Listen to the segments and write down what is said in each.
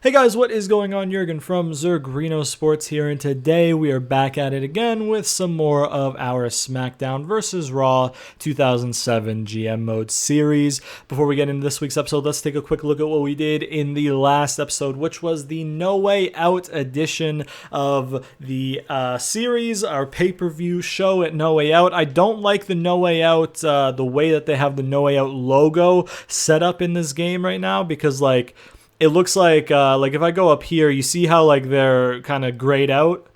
Hey guys, what is going on? Jurgen from Zergrino Sports here, and today we are back at it again with some more of our Smackdown vs. Raw 2007 GM Mode series. Before we get into this week's episode, let's take a quick look at what we did in the last episode, which was the No Way Out edition of the series, our pay-per-view show at No Way Out. I don't like the No Way Out, the way that they have the No Way Out logo set up in this game right now, because it looks like if I go up here, you see how they're kind of grayed out,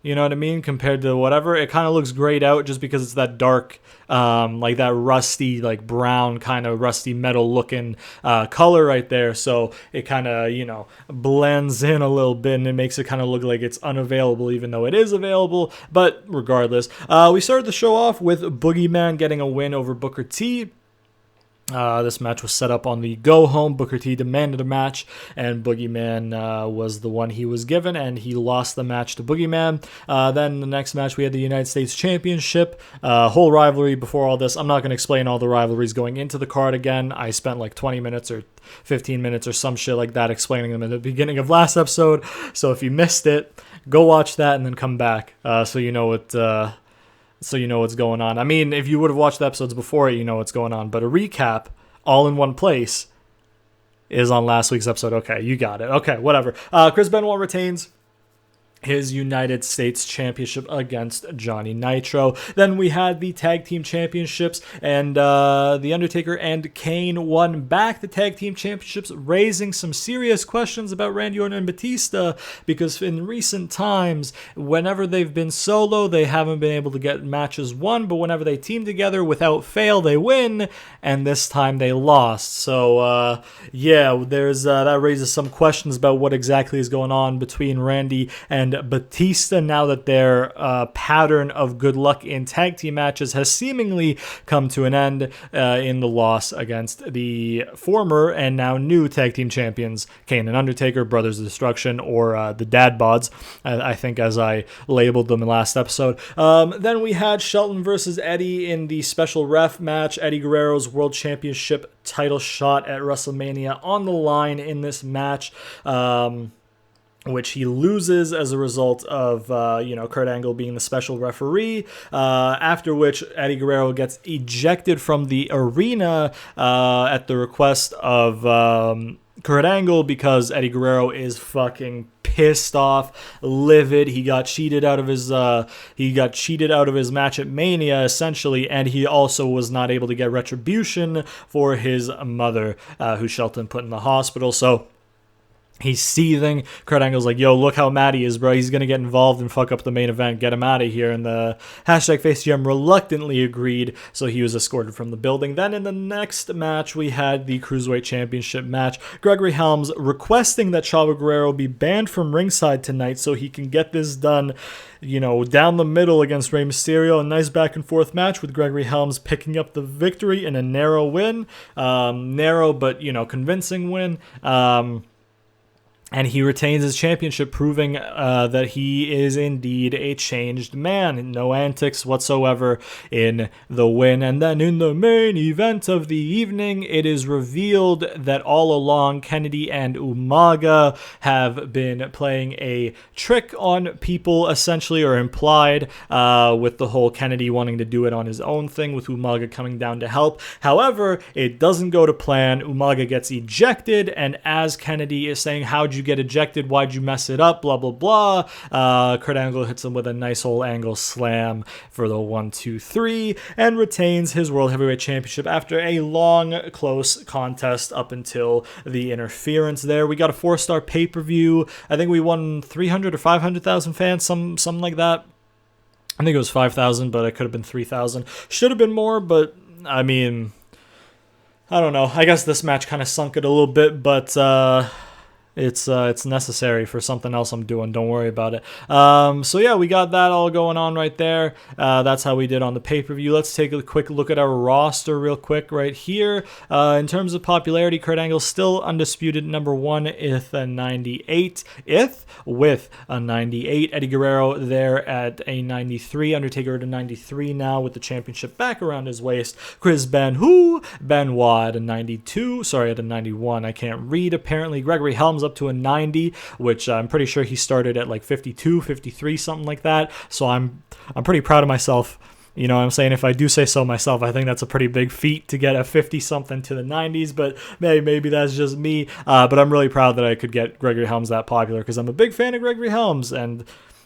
you know what I mean, compared to whatever. It kind of looks grayed out just because it's that dark, that rusty, brown kind of rusty metal looking color right there. So it kind of, blends in a little bit, and it makes it kind of look like it's unavailable, even though it is available. But regardless, we started the show off with Boogeyman getting a win over Booker T. This match was set up on the go-home. Booker T demanded a match, and Boogeyman was the one he was given, and he lost the match to Boogeyman. Then the next match, we had the United States Championship. Whole rivalry before all this. I'm not going to explain all the rivalries going into the card again. I spent 20 minutes or 15 minutes or some shit like that explaining them in the beginning of last episode. So if you missed it, go watch that and then come back so you know what... So you know what's going on. I mean, if you would have watched the episodes before it, you know what's going on. But a recap, all in one place, is on last week's episode. Okay, you got it. Okay, whatever. Chris Benoit retains his United States Championship against Johnny Nitro. Then we had the Tag Team Championships, and The Undertaker and Kane won back the Tag Team Championships, raising some serious questions about Randy Orton and Batista, because in recent times, whenever they've been solo, they haven't been able to get matches won, but whenever they team together, without fail, they win, and this time they lost. So, there's that raises some questions about what exactly is going on between Randy and Batista now that their pattern of good luck in tag team matches has seemingly come to an end in the loss against the former and now new tag team champions, Kane and Undertaker, Brothers of Destruction, or the Dad Bods, I think, as I labeled them in last episode. Then we had Shelton versus Eddie in the special ref match. Eddie Guerrero's World Championship title shot at WrestleMania on the line in this match. Which he loses as a result of, Kurt Angle being the special referee, after which Eddie Guerrero gets ejected from the arena at the request of Kurt Angle, because Eddie Guerrero is fucking pissed off, livid. He got cheated out of his match at Mania, essentially, and he also was not able to get retribution for his mother, who Shelton put in the hospital. So he's seething. Kurt Angle's like, yo, look how mad he is, bro. He's going to get involved and fuck up the main event. Get him out of here. And the #FaceGM reluctantly agreed, so he was escorted from the building. Then in the next match, we had the Cruiserweight Championship match. Gregory Helms requesting that Chavo Guerrero be banned from ringside tonight so he can get this done, down the middle against Rey Mysterio. A nice back and forth match with Gregory Helms picking up the victory in a narrow win. Narrow, but, convincing win. And he retains his championship, proving that he is indeed a changed man. No antics whatsoever in the win. And then in the main event of the evening, it is revealed that all along Kennedy and Umaga have been playing a trick on people, essentially, or implied, with the whole Kennedy wanting to do it on his own thing, with Umaga coming down to help. However, it doesn't go to plan. Umaga gets ejected, and as Kennedy is saying, how'd you get ejected? Why'd you mess it up? Blah, blah, blah. Kurt Angle hits him with a nice old angle slam for the 1-2-3 and retains his World Heavyweight Championship after a long, close contest up until the interference there. We got a 4-star pay-per-view. I think we won 300 or 500,000 fans, something like that. I think it was 5,000, but it could have been 3,000. Should have been more, but I mean, I don't know. I guess this match kind of sunk it a little bit, but it's necessary for something else I'm doing. Don't worry about it. So yeah, we got that all going on right there. That's how we did on the pay-per-view. Let's take a quick look at our roster real quick right here. In terms of popularity, Kurt Angle still undisputed number one with a 98. Eddie Guerrero there at a 93. Undertaker at a 93 now with the championship back around his waist. Chris Benoit at a 92. Sorry, at a 91. I can't read apparently. Gregory Helms Helms up to a 90, which I'm pretty sure he started at like 52, 53, something like that. So I'm pretty proud of myself. You know what I'm saying? If I do say so myself, I think that's a pretty big feat to get a 50-something to the 90s, but maybe that's just me. But I'm really proud that I could get Gregory Helms that popular because I'm a big fan of Gregory Helms, and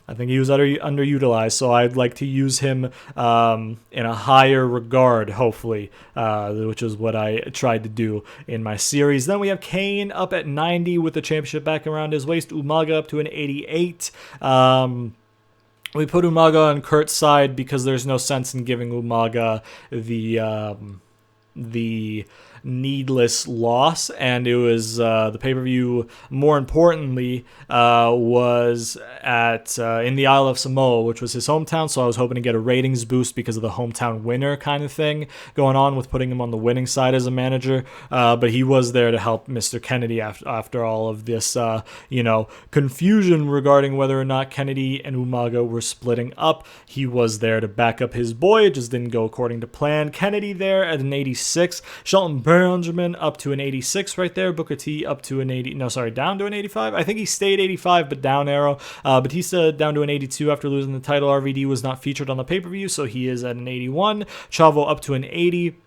I think he was underutilized, so I'd like to use him in a higher regard, hopefully, which is what I tried to do in my series. Then we have Kane up at 90 with the championship back around his waist. Umaga up to an 88. We put Umaga on Kurt's side because there's no sense in giving Umaga the needless loss, and it was the pay-per-view, more importantly, was at in the Isle of Samoa, which was his hometown, so I was hoping to get a ratings boost because of the hometown winner kind of thing going on with putting him on the winning side as a manager, but he was there to help Mr. Kennedy after all of this confusion regarding whether or not Kennedy and Umaga were splitting up. He was there to back up his boy. It just didn't go according to plan. Kennedy there at an 86. Shelton Benjamin up to an 86 right there. Booker T up to an 80. No, sorry, down to an 85. I think he stayed 85, but down arrow. Batista down to an 82 after losing the title. RVD was not featured on the pay-per-view, so he is at an 81. Chavo up to an 80.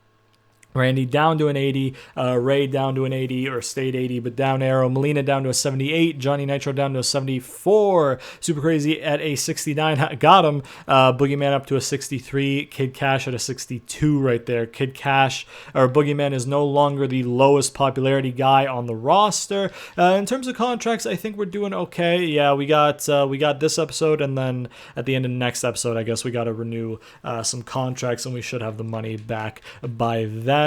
Randy down to an 80, Ray down to an 80, or stayed 80, but down arrow. Melina down to a 78, Johnny Nitro down to a 74, Super Crazy at a 69, got him. Boogeyman up to a 63, Kid Cash at a 62 right there. Kid Cash, or Boogeyman, is no longer the lowest popularity guy on the roster. In terms of contracts, I think we're doing okay. Yeah, we got this episode, and then at the end of the next episode, I guess we got to renew some contracts, and we should have the money back by then.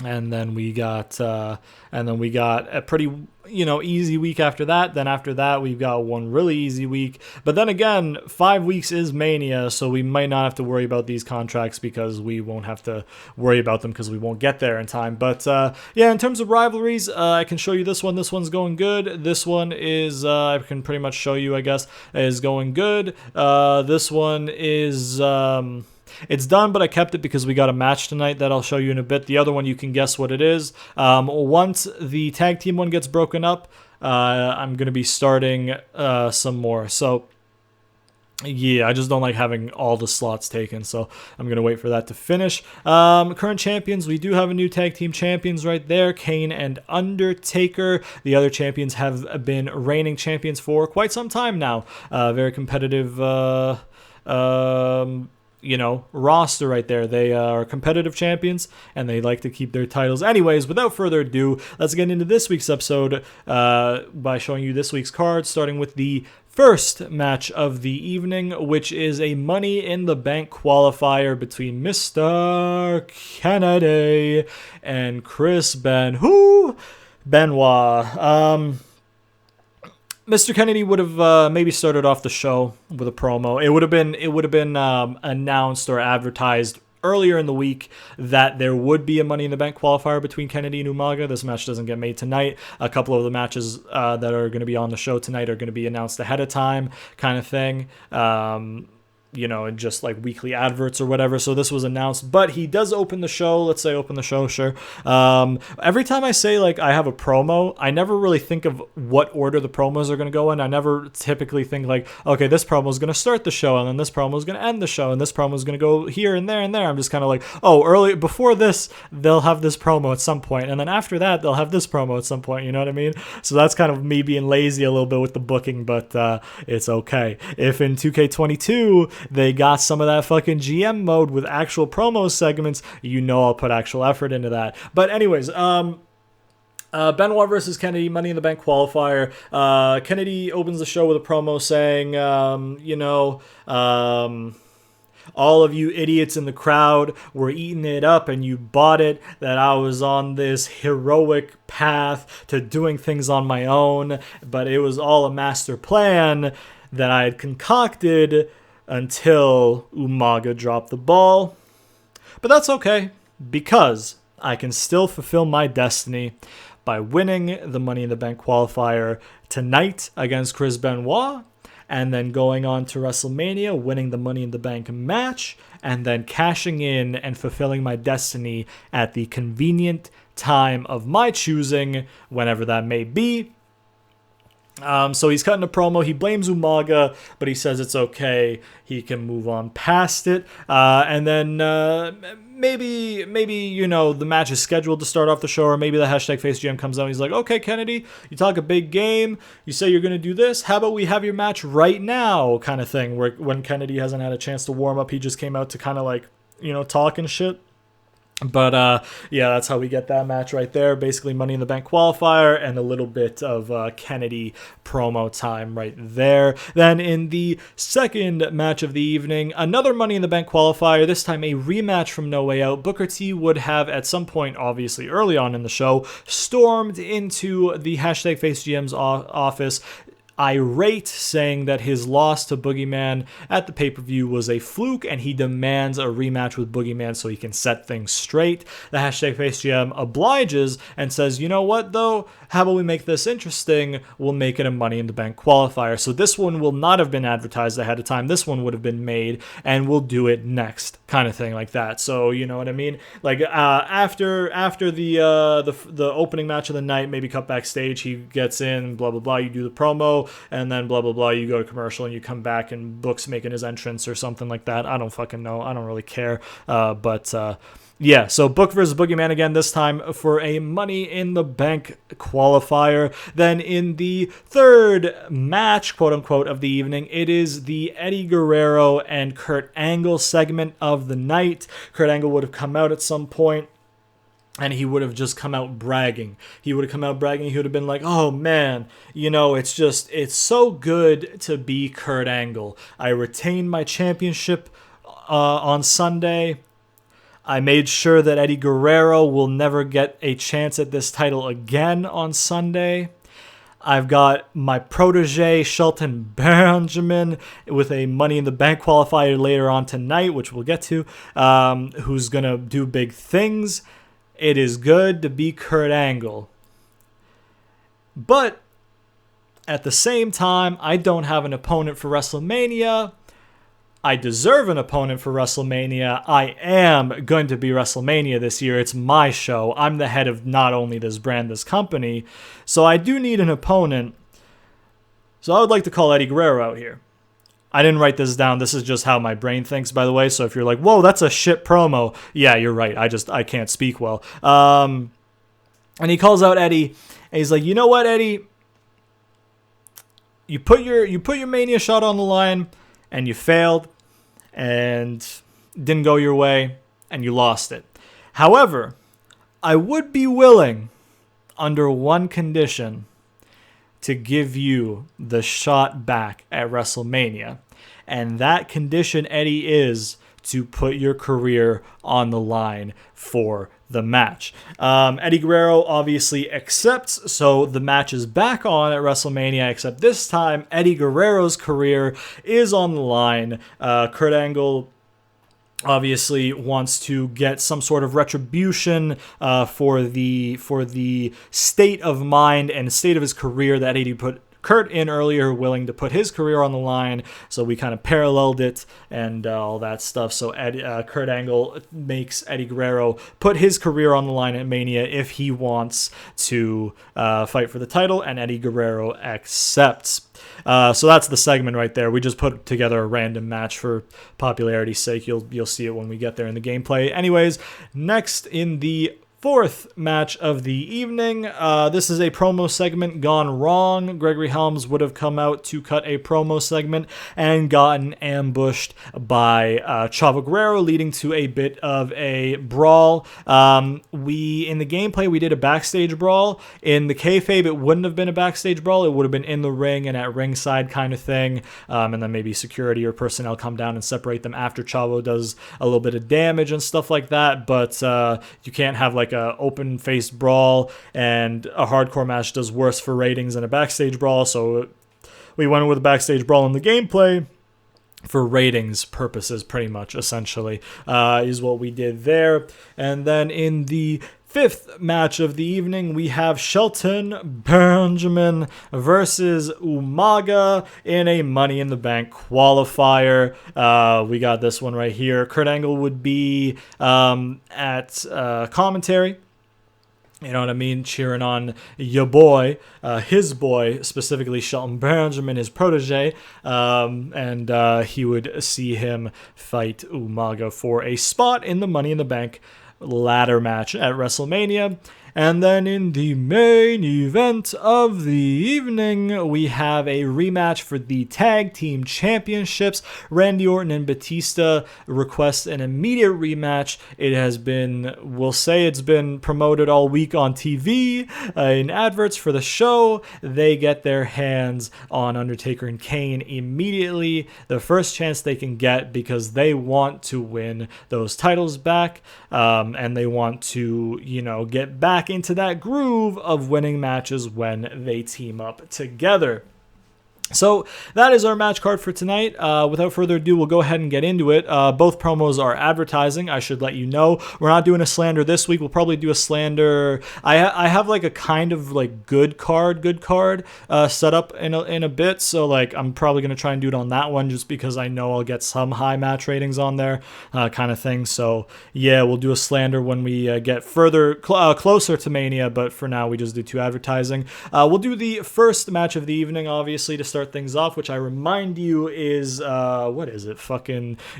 And then we got a pretty easy week after that. Then after that we've got one really easy week. But then again, 5 weeks is Mania, so we might not have to worry about these contracts because we won't have to worry about them because we won't get there in time. But yeah, in terms of rivalries, I can show you this one. This one's going good. This one is I can pretty much show you, I guess, is going good. This one is it's done, but I kept it because we got a match tonight that I'll show you in a bit. The other one, you can guess what it is. Once the tag team one gets broken up, I'm going to be starting some more. So, yeah, I just don't like having all the slots taken, so I'm going to wait for that to finish. Current champions, we do have a new tag team champions right there, Kane and Undertaker. The other champions have been reigning champions for quite some time now. Very competitive roster right there. They are competitive champions, and they like to keep their titles. Anyways, without further ado, let's get into this week's episode by showing you this week's card, starting with the first match of the evening, which is a Money in the Bank qualifier between Mr. Kennedy and Chris Benoit. Mr. Kennedy would have maybe started off the show with a promo. It would have been announced or advertised earlier in the week that there would be a Money in the Bank qualifier between Kennedy and Umaga. This match doesn't get made tonight. A couple of the matches that are going to be on the show tonight are going to be announced ahead of time, kind of thing. And just like weekly adverts or whatever. So this was announced, but he does open the show. Let's say open the show, sure. Every time I say like I have a promo, I never really think of what order the promos are going to go in. I never typically think like, okay, this promo is going to start the show, and then this promo is going to end the show, and this promo is going to go here and there and there. I'm just kind of like, early before this, they'll have this promo at some point, and then after that, they'll have this promo at some point. You know what I mean? So that's kind of me being lazy a little bit with the booking, but it's okay. If in 2K22 they got some of that fucking GM mode with actual promo segments, I'll put actual effort into that. But anyways, Benoit versus Kennedy, Money in the Bank qualifier. Kennedy opens the show with a promo saying, all of you idiots in the crowd were eating it up and you bought it, that I was on this heroic path to doing things on my own, but it was all a master plan that I had concocted until Umaga dropped the ball. But that's okay, because I can still fulfill my destiny by winning the Money in the Bank qualifier tonight against Chris Benoit, and then going on to WrestleMania, winning the Money in the Bank match, and then cashing in and fulfilling my destiny at the convenient time of my choosing, whenever that may be. So he's cutting a promo. He blames Umaga, but he says it's okay. He can move on past it. And then maybe the match is scheduled to start off the show, or maybe the hashtag FaceGM comes out. And he's like, okay, Kennedy, you talk a big game. You say you're going to do this. How about we have your match right now, kind of thing, where when Kennedy hasn't had a chance to warm up, he just came out to kind of like, talk and shit. But yeah, that's how we get that match right there. Basically, Money in the Bank qualifier and a little bit of Kennedy promo time right there. Then in the second match of the evening, another Money in the Bank qualifier, this time a rematch from No Way Out. Booker T would have, at some point, obviously early on in the show, stormed into the hashtag FaceGM's office, irate, saying that his loss to Boogeyman at the pay-per-view was a fluke and he demands a rematch with Boogeyman so he can set things straight. The hashtag FaceGM obliges and says, you know what though, how about we make this interesting? We'll make it a Money in the Bank qualifier. So this one will not have been advertised ahead of time. This one would have been made and we'll do it next, kind of thing like that. So you know what I mean? Like after the opening match of the night, maybe cut backstage, he gets in, blah blah blah, you do the promo, and then blah blah blah, you go to commercial and you come back and Book's making his entrance or something like that. I don't fucking know. I don't really care. Yeah, so Book versus Boogeyman again, this time for a Money in the Bank qualifier. Then in the third match, quote unquote, of the evening, it is the Eddie Guerrero and Kurt Angle segment of the night. Kurt Angle would have come out at some point, and he would have just come out bragging. He would have been like, oh man, it's so good to be Kurt Angle. I retained my championship on Sunday. I made sure that Eddie Guerrero will never get a chance at this title again on Sunday. I've got my protege, Shelton Benjamin, with a Money in the Bank qualifier later on tonight, which we'll get to, who's going to do big things. It is good to be Kurt Angle. But at the same time, I don't have an opponent for WrestleMania. I deserve an opponent for WrestleMania. I am going to be WrestleMania this year. It's my show. I'm the head of not only this brand, this company. So I do need an opponent. So I would like to call Eddie Guerrero out here. I didn't write this down. This is just how my brain thinks, by the way. So if you're like, whoa, that's a shit promo. Yeah, you're right. I can't speak well. And he calls out Eddie. And he's like, you know what, Eddie? You put your Mania shot on the line and you failed. And didn't go your way, and you lost it. However, I would be willing, under one condition, to give you the shot back at WrestleMania. And that condition, Eddie, is to put your career on the line for the match. Eddie Guerrero obviously accepts, so the match is back on at WrestleMania, except this time Eddie Guerrero's career is on the line. Kurt Angle obviously wants to get some sort of retribution for the state of mind and state of his career that Eddie put Kurt in earlier, willing to put his career on the line, so we kind of paralleled it and all that stuff. So Kurt Angle makes Eddie Guerrero put his career on the line at Mania if he wants to fight for the title, and Eddie Guerrero accepts. So that's the segment right there. We just put together a random match for popularity's sake. You'll see it when we get there in the gameplay. Anyways, next in the fourth match of the evening. This is a promo segment gone wrong. Gregory Helms would have come out to cut a promo segment and gotten ambushed by Chavo Guerrero, leading to a bit of a brawl. In the gameplay, we did a backstage brawl. In the kayfabe, it wouldn't have been a backstage brawl. It would have been in the ring and at ringside kind of thing. And then maybe security or personnel come down and separate them after Chavo does a little bit of damage and stuff like that. But you can't have like a open-faced brawl, and a hardcore match does worse for ratings than a backstage brawl, so we went with a backstage brawl in the gameplay for ratings purposes, pretty much, essentially, is what we did there. And then in the fifth match of the evening, we have Shelton Benjamin versus Umaga in a Money in the Bank qualifier. We got this one right here. Kurt Angle would be at commentary. You know what I mean? Cheering on your boy, his boy, specifically Shelton Benjamin, his protege. And he would see him fight Umaga for a spot in the Money in the Bank ladder match at WrestleMania. And then in the main event of the evening, we have a rematch for the Tag Team Championships. Randy Orton and Batista request an immediate rematch. It has been, we'll say it's been promoted all week on TV, in adverts for the show. They get their hands on Undertaker and Kane immediately, the first chance they can get, because they want to win those titles back, and they want to, get back into that groove of winning matches when they team up together. So that is our match card for tonight. Without further ado, we'll go ahead and get into it. Both promos are advertising. I should let you know. We're not doing a slander this week. We'll probably do a slander. I have like a kind of like good card set up in a bit. So like I'm probably gonna try and do it on that one just because I know I'll get some high match ratings on there, kind of thing. So yeah, we'll do a slander when we get further closer to Mania. But for now, we just do 2 advertising. We'll do the first match of the evening, obviously, to start things off, which I remind you is what is it?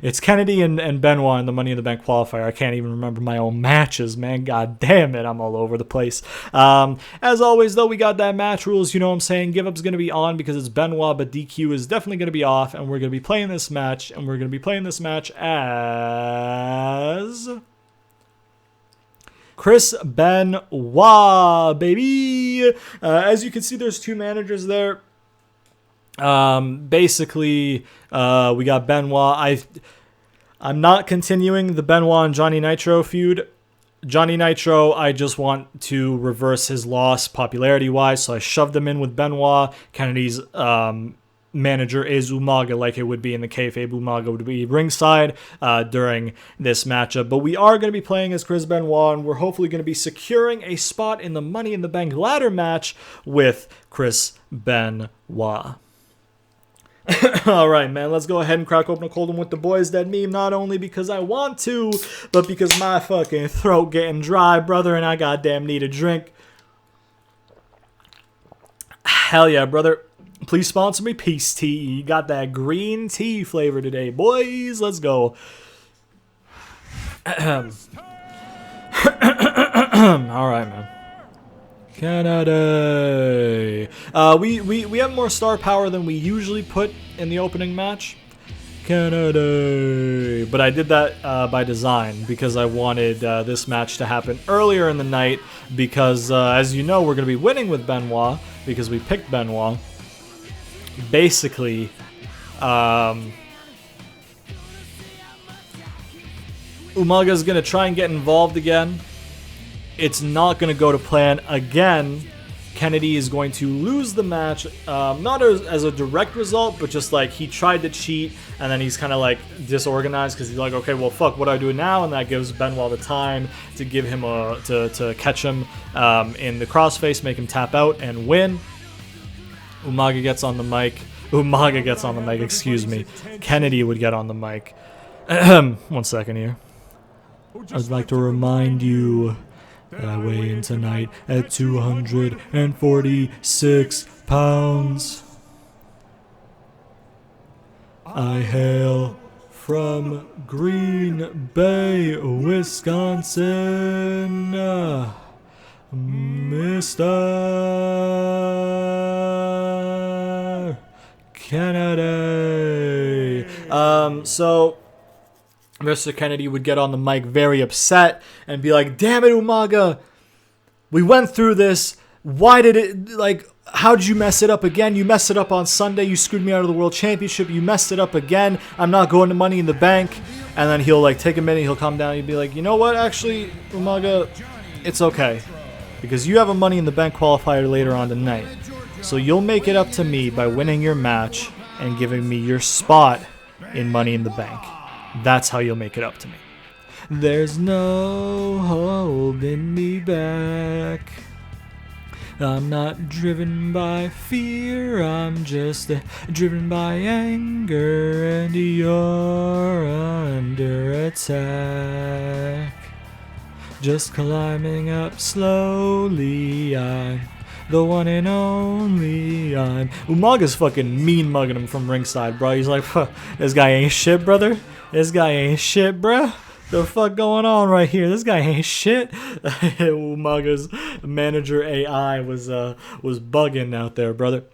It's Kennedy and Benoit in the Money in the Bank qualifier. I can't even remember my own matches, man. God damn it, I'm all over the place. As always, though, we got that match rules. You know what I'm saying? Give Up's gonna be on because it's Benoit, but DQ is definitely gonna be off, and we're gonna be playing this match, as Chris Benoit, baby. As you can see, there's 2 managers there. Basically, we got Benoit. I'm not continuing the Benoit and Johnny Nitro feud. Johnny Nitro, I just want to reverse his loss popularity-wise, so I shoved him in with Benoit. Kennedy's manager is Umaga, like it would be in the kayfabe. Umaga would be ringside during this matchup. But we are going to be playing as Chris Benoit, and we're hopefully going to be securing a spot in the Money in the Bank ladder match with Chris Benoit. All right, man, let's go ahead and crack open a cold one with the boys. That meme, not only because I want to, but because my fucking throat getting dry, brother, and I goddamn need a drink. Hell yeah, brother. Please sponsor me. Peace Tea. You got that green tea flavor today, boys. Let's go. All right, man. Canada. We have more star power than we usually put in the opening match. Canada. But I did that by design because I wanted this match to happen earlier in the night because, as you know, we're going to be winning with Benoit because we picked Benoit. Basically, Umaga's going to try and get involved again. It's not going to go to plan again. Kennedy is going to lose the match, not as a direct result, but just like he tried to cheat, and then he's kind of like disorganized because he's like, okay, well, fuck, what do I do now? And that gives Benoit the time to give him to catch him in the crossface, make him tap out and win. Umaga gets on the mic. Excuse me. Kennedy would get on the mic. 1 second here. I'd like to remind you that I weigh in tonight at 246 pounds. I hail from Green Bay, Wisconsin, Mr. Kennedy. So Mr. Kennedy would get on the mic very upset and be like, damn it, Umaga, we went through this. Why did it, like, how did you mess it up again? You messed it up on Sunday. You screwed me out of the World Championship. You messed it up again. I'm not going to Money in the Bank. And then he'll, like, take a minute. He'll calm down. He'll be like, you know what, actually, Umaga, it's okay. Because you have a Money in the Bank qualifier later on tonight. So you'll make it up to me by winning your match and giving me your spot in Money in the Bank. That's how you'll make it up to me. There's no holding me back. I'm not driven by fear, I'm just driven by anger, and you're under attack. Just climbing up slowly, I'm the one and only. I'm Umaga's fucking mean mugging him from ringside, bro. He's like, this guy ain't shit, brother. This guy ain't shit, bro. The fuck going on right here? This guy ain't shit. Umaga's manager AI was bugging out there, brother.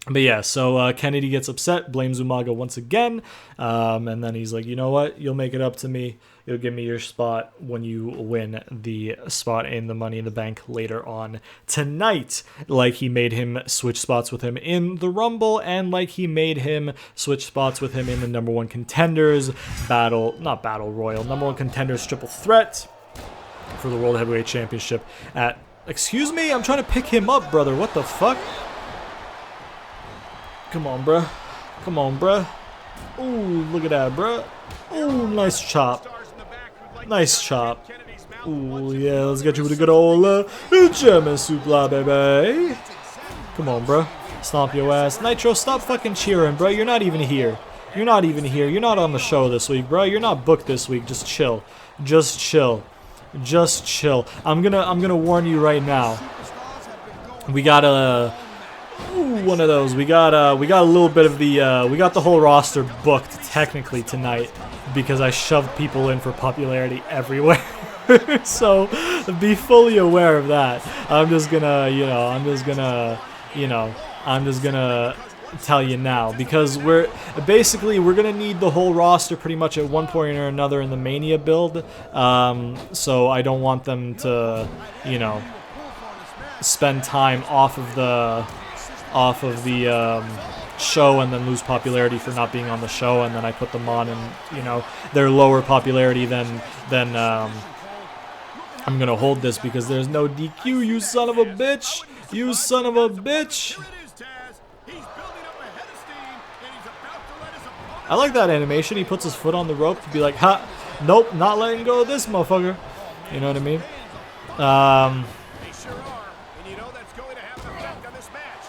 But yeah, so Kennedy gets upset, blames Umaga once again, and then he's like, you know what? You'll make it up to me. You'll give me your spot when you win the spot in the Money in the Bank later on tonight. Like he made him switch spots with him in the Rumble, and like he made him switch spots with him in the number one contenders not battle royal, number one contenders triple threat for the World Heavyweight Championship at, excuse me, I'm trying to pick him up, brother. What the fuck? Come on, bruh. Come on, bruh. Ooh, look at that, bruh. Ooh, nice chop. Nice chop. Ooh, yeah, let's get you with a good old German supla, baby. Come on, bruh. Stomp your ass. Nitro, stop fucking cheering, bruh. You're not even here. You're not even here. You're not on the show this week, bruh. You're not booked this week. Just chill. Just chill. Just chill. I'm gonna warn you right now. We got a... Ooh, one of those. We got a little bit of the we got the whole roster booked technically tonight because I shoved people in for popularity everywhere. So be fully aware of that. I'm just gonna tell you now because we're gonna need the whole roster pretty much at one point or another in the Mania build. So I don't want them to, spend time off of the show and then lose popularity for not being on the show, and then I put them on and they're lower popularity than I'm gonna hold this because there's no DQ, you son of a bitch, you son of a bitch. I like that animation. He puts his foot on the rope to be like, ha, nope, not letting go of this motherfucker. You know what I mean?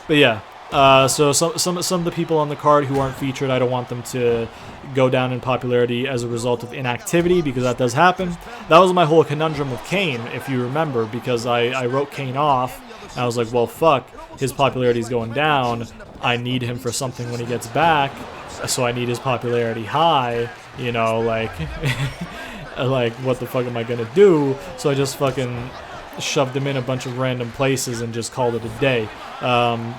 But yeah, so some of the people on the card who aren't featured, I don't want them to go down in popularity as a result of inactivity, because that does happen. That was my whole conundrum with Kane, if you remember, because I wrote Kane off, and I was like, well, fuck, his popularity is going down. I need him for something when he gets back, so I need his popularity high, like, like, what the fuck am I gonna do? So I just fucking shoved him in a bunch of random places and just called it a day. Come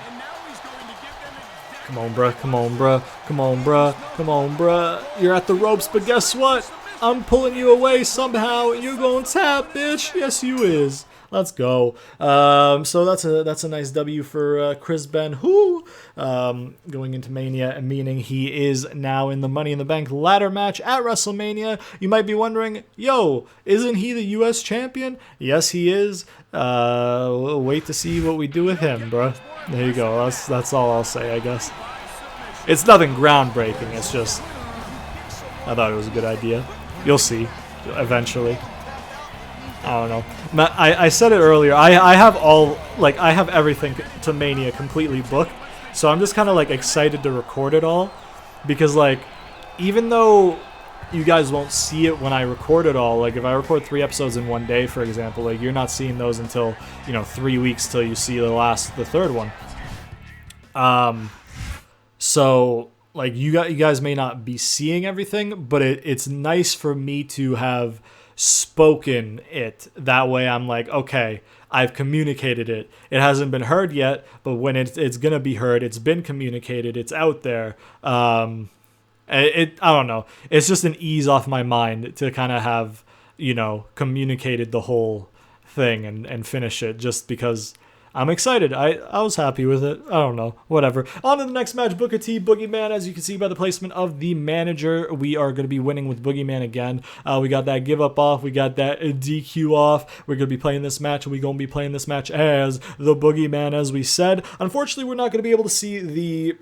on, bruh. Come on, bruh. Come on, bruh. Come on, bruh. You're at the ropes, but guess what? I'm pulling you away somehow. You're going to tap, bitch. Yes, you is. Let's go. So that's a nice W for Chris Ben, who going into Mania, meaning he is now in the Money in the Bank ladder match at WrestleMania. You might be wondering, yo, isn't he the U.S. champion? Yes, he is. We'll wait to see what we do with him, bro. There you go. That's all I'll say, I guess. It's nothing groundbreaking. It's just, I thought it was a good idea. You'll see eventually. I don't know. I said it earlier. I have everything to Mania completely booked, so I'm just kind of like excited to record it all, because like, even though you guys won't see it when I record it all, like if I record 3 episodes in one day, for example, like you're not seeing those until 3 weeks till you see the third one. So like you guys may not be seeing everything, but it's nice for me to have spoken it. That way I'm like, okay, I've communicated it. It hasn't been heard yet, but when it's gonna be heard, it's been communicated, it's out there. I don't know. It's just an ease off my mind to kind of have, communicated the whole thing and finish it, just because I'm excited. I was happy with it. I don't know. Whatever. On to the next match. Booker T, Boogeyman. As you can see by the placement of the manager, we are going to be winning with Boogeyman again. We got that give up off. We got that DQ off. We're going to be playing this match, and we're going to be playing this match as the Boogeyman, as we said. Unfortunately, we're not going to be able to see the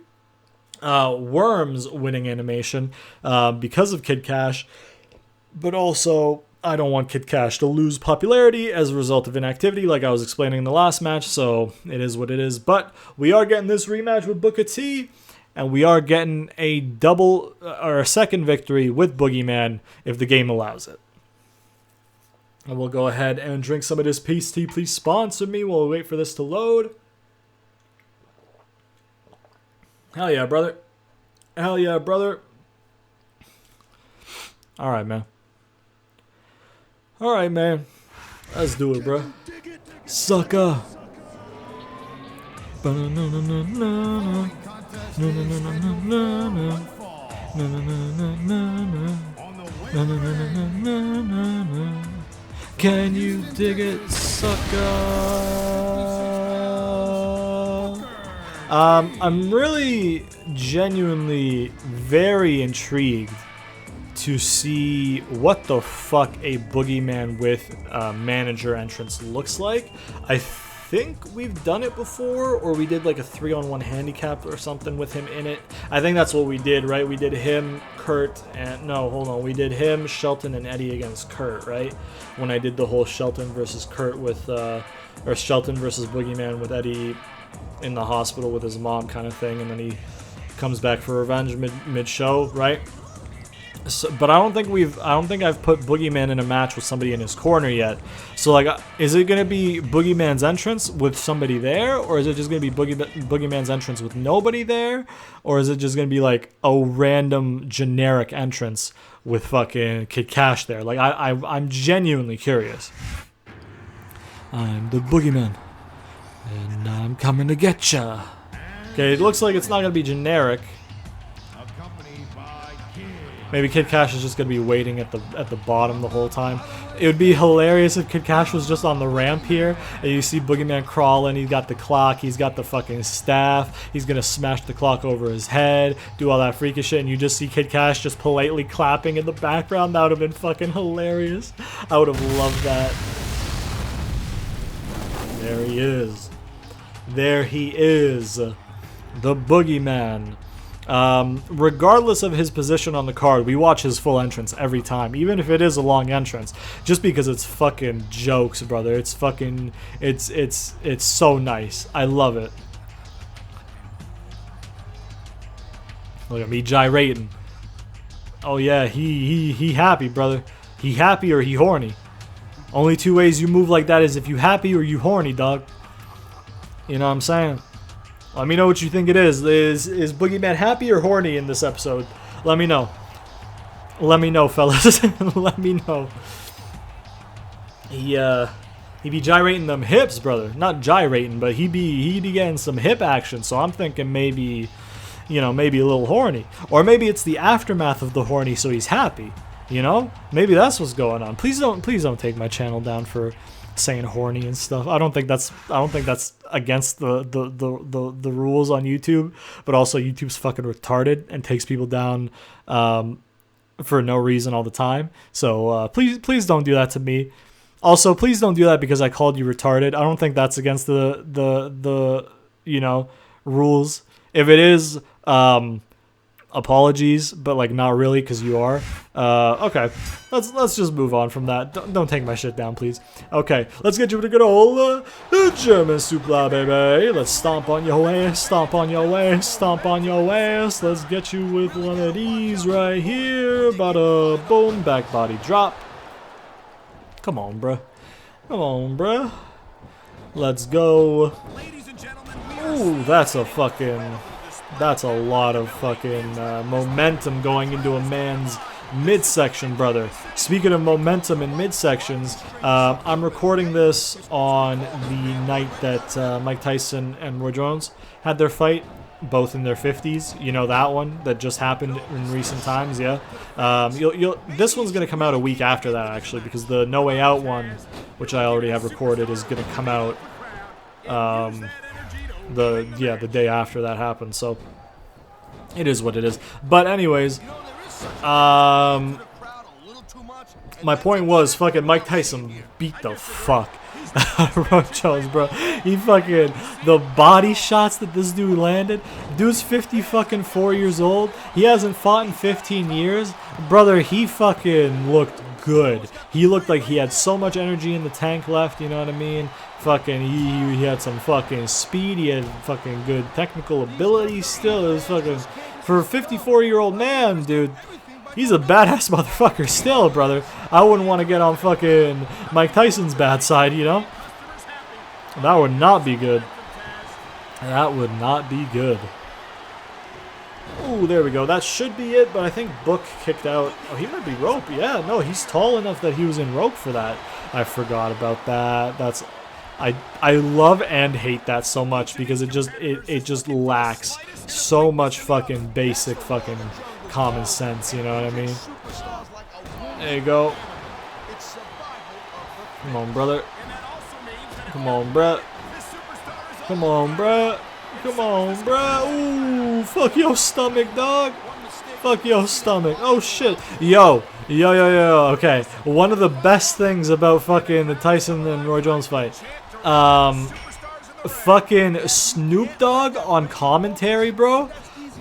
Worms winning animation because of Kid Cash, but also I don't want Kid Cash to lose popularity as a result of inactivity, like I was explaining in the last match, so it is what it is. But we are getting this rematch with Booker T, and we are getting a double or a second victory with Boogeyman if the game allows it. And we'll go ahead and drink some of this peace tea. Please sponsor me while we wait for this to load. Hell yeah, brother. Hell yeah, brother. Alright, man. Alright, man. Let's do it, bro. Sucker. Can you dig it, sucker? I'm really genuinely very intrigued to see what the fuck a boogeyman with manager entrance looks like. I think we've done it before, or we did like a 3-on-1 handicap or something with him in it. I think that's what we did, right? We did him, Kurt, and no, hold on. We did him, Shelton, and Eddie against Kurt, right? When I did the whole Shelton versus Kurt with, or Shelton versus Boogeyman with Eddie in the hospital with his mom kind of thing, and then he comes back for revenge mid-show, right? So, but I don't think I've put Boogeyman in a match with somebody in his corner yet. So like, is it gonna be Boogeyman's entrance with somebody there, or is it just gonna be Boogeyman's entrance with nobody there, or is it just gonna be like a random generic entrance with fucking Kid Cash there? Like, I'm genuinely curious. I'm the Boogeyman, and I'm coming to get ya. Okay, it looks like it's not gonna be generic. Maybe Kid Cash is just gonna be waiting at the bottom the whole time. It would be hilarious if Kid Cash was just on the ramp here, and you see Boogeyman crawling. He's got the clock. He's got the fucking staff. He's gonna smash the clock over his head, do all that freakish shit, and you just see Kid Cash just politely clapping in the background. That would have been fucking hilarious. I would have loved that. There he is. There he is. The Boogeyman. Regardless of his position on the card, we watch his full entrance every time, even if it is a long entrance, just because it's fucking jokes, brother. It's fucking, it's so nice. I love it. Look at me gyrating. Oh yeah, he happy, brother. He happy or he horny. Only two ways you move like that is if you happy or you horny, dog. You know what I'm saying? Let me know what you think it is. Is Boogeyman happy or horny in this episode? Let me know. Let me know, fellas. Let me know. He be gyrating them hips, brother. Not gyrating, but he be getting some hip action. So I'm thinking maybe, you know, maybe a little horny, or maybe it's the aftermath of the horny, so he's happy. You know, maybe that's what's going on. Please don't take my channel down for saying horny and stuff. I don't think that's against the rules on YouTube, but also YouTube's fucking retarded and takes people down for no reason all the time. So please don't do that to me. Also, please don't do that because I called you retarded. I don't think that's against the you know, rules. If it is, apologies, but like not really, because you are. Okay, let's just move on from that. Don't take my shit down, please. Okay, let's get you with a good old German supla, baby. Let's stomp on your ass, stomp on your ass, stomp on your ass. Let's get you with one of these right here. Bada boom, back body drop. Come on, bruh. Come on, bruh. Let's go. Ooh, that's a lot of fucking momentum going into a man's midsection, brother. Speaking of momentum in midsections, I'm recording this on the night that Mike Tyson and Roy Jones had their fight, both in their 50s. You know that one that just happened in recent times, yeah? This one's going to come out a week after that, actually, because the No Way Out one, which I already have recorded, is going to come out the day after that happened. So it is what it is. But anyways, my point was fucking Mike Tyson beat the fuck out of Roy Jones, bro. He fucking, the body shots that this dude landed. Dude's 54 years old. He hasn't fought in 15 years. Brother, he fucking looked good. He looked like he had so much energy in the tank left, you know what I mean? Fucking, he had some fucking speed. He had fucking good technical ability still. It was fucking, for a 54-year-old man, dude, He's a badass motherfucker still, brother. I wouldn't want to get on fucking Mike Tyson's bad side, you know? That would not be good. That would not be good. Ooh, there we go. That should be it, but I think Book kicked out. Oh, he might be rope. Yeah, no, he's tall enough that he was in rope for that. I forgot about that. That's... I love and hate that so much because it just lacks so much fucking basic fucking common sense, you know what I mean? There you go. Come on, brother. Come on, bruh. Come on, bruh. Come on, bruh. Ooh, fuck your stomach, dog. Fuck your stomach. Oh, shit. Yo. Okay. One of the best things about fucking the Tyson and Roy Jones fight. Fucking Snoop Dogg on commentary, bro.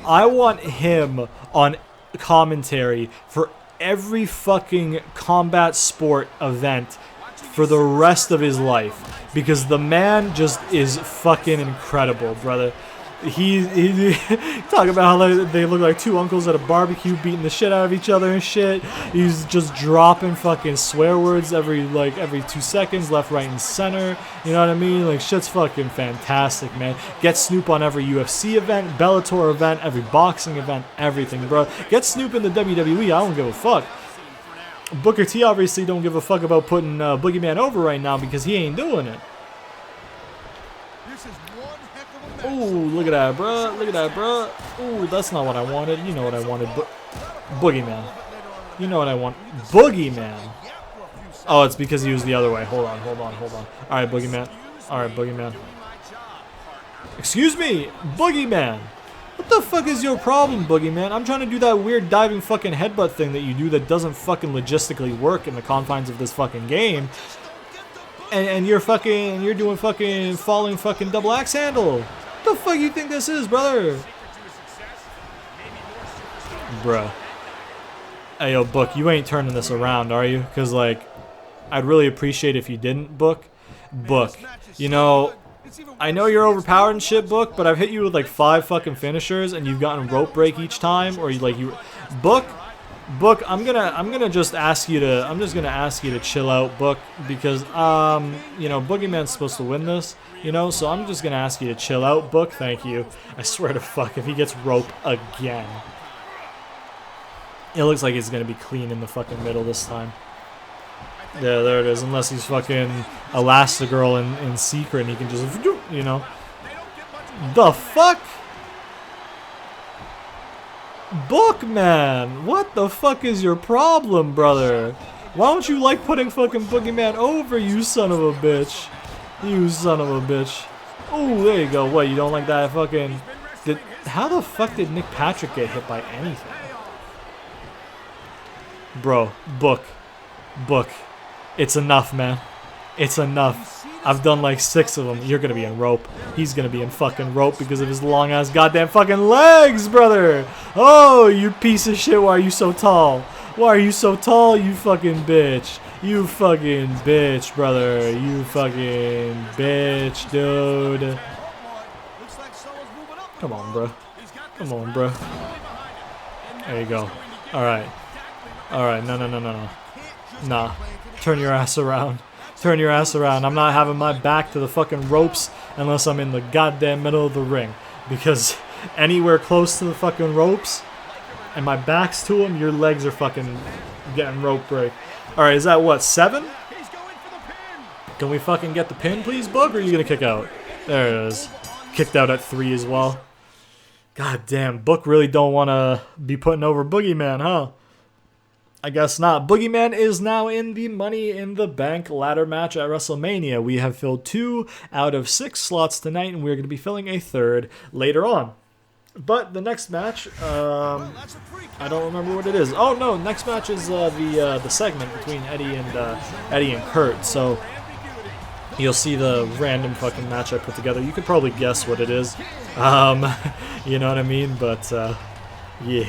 I want him on commentary for every fucking combat sport event for the rest of his life, because the man just is fucking incredible, brother. He talk about how they look like two uncles at a barbecue beating the shit out of each other and shit. He's just dropping fucking swear words every 2 seconds, left, right, and center. You know what I mean? Like, shit's fucking fantastic, man. Get Snoop on every UFC event, Bellator event, every boxing event, everything, bro. Get Snoop in the WWE. I don't give a fuck. Booker T obviously don't give a fuck about putting Boogeyman over right now because he ain't doing it. Ooh, look at that, bro. Look at that, bro. Ooh, that's not what I wanted. You know what I wanted. Boogeyman. You know what I want. Boogeyman. Oh, it's because he was the other way. Hold on. Alright, Boogeyman. Alright, Boogeyman. Excuse me, Boogeyman. What the fuck is your problem, Boogeyman? I'm trying to do that weird diving fucking headbutt thing that you do that doesn't fucking logistically work in the confines of this fucking game. And you're doing fucking falling fucking double axe handle. What the fuck you think this is, brother? Bruh. Hey, yo, Book, you ain't turning this around, are you? Because, like, I'd really appreciate if you didn't, Book. Book, you know, I know you're overpowered and shit, Book, but I've hit you with, like, 5 fucking finishers, and you've gotten rope break each time, or, Book, I'm gonna just ask you to chill out, Book, because you know, Boogeyman's supposed to win this, you know, so I'm just gonna ask you to chill out, Book. Thank you. I swear to fuck, if he gets rope again, it looks like he's gonna be clean in the fucking middle this time. Yeah, there it is. Unless he's fucking Elastigirl in secret, and he can just, you know, the fuck. Bookman, what the fuck is your problem, brother? Why don't you like putting fucking Boogeyman over, you son of a bitch? You son of a bitch. Oh, there you go. What, you don't like that fucking... How the fuck did Nick Patrick get hit by anything? Bro, Book. It's enough, man. It's enough. I've done like 6 of them. You're gonna be in rope. He's gonna be in fucking rope because of his long ass goddamn fucking legs, brother. Oh, you piece of shit. Why are you so tall? Why are you so tall, you fucking bitch? You fucking bitch, brother. You fucking bitch, dude. Come on, bro. Come on, bro. There you go. Alright. Alright, no. Nah. Turn your ass around. Turn your ass around. I'm not having my back to the fucking ropes unless I'm in the goddamn middle of the ring. Because anywhere close to the fucking ropes and my back's to them, your legs are fucking getting rope break. Alright, is that what, 7? Can we fucking get the pin, please, Bug? Or are you gonna kick out? There it is. Kicked out at 3 as well. God damn, Book really don't want to be putting over Boogeyman, huh? I guess not. Boogeyman is now in the Money in the Bank ladder match at WrestleMania. We have filled 2 out of 6 slots tonight, and we're going to be filling a 3rd later on. But the next match, I don't remember what it is. Oh no, next match is the segment between Eddie and Kurt. So you'll see the random fucking match I put together. You could probably guess what it is. You know what I mean? But yeah,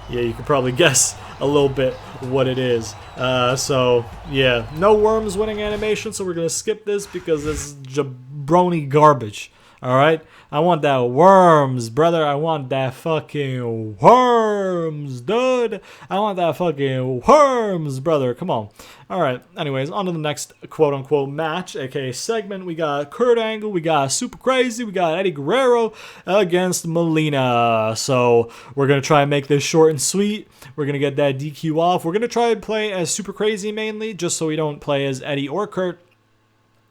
you could probably guess a little bit what it is. So yeah, no Worms winning animation, so we're gonna skip this because this is jabroni garbage. All right, I want that worms, brother. I want that fucking worms, dude. I want that fucking worms, brother. Come on. All right. Anyways, on to the next quote-unquote match, aka segment. We got Kurt Angle, we got Super Crazy, we got Eddie Guerrero against Melina. So we're gonna try and make this short and sweet. We're gonna get that DQ off. We're gonna try and play as Super Crazy mainly, just so we don't play as Eddie or Kurt,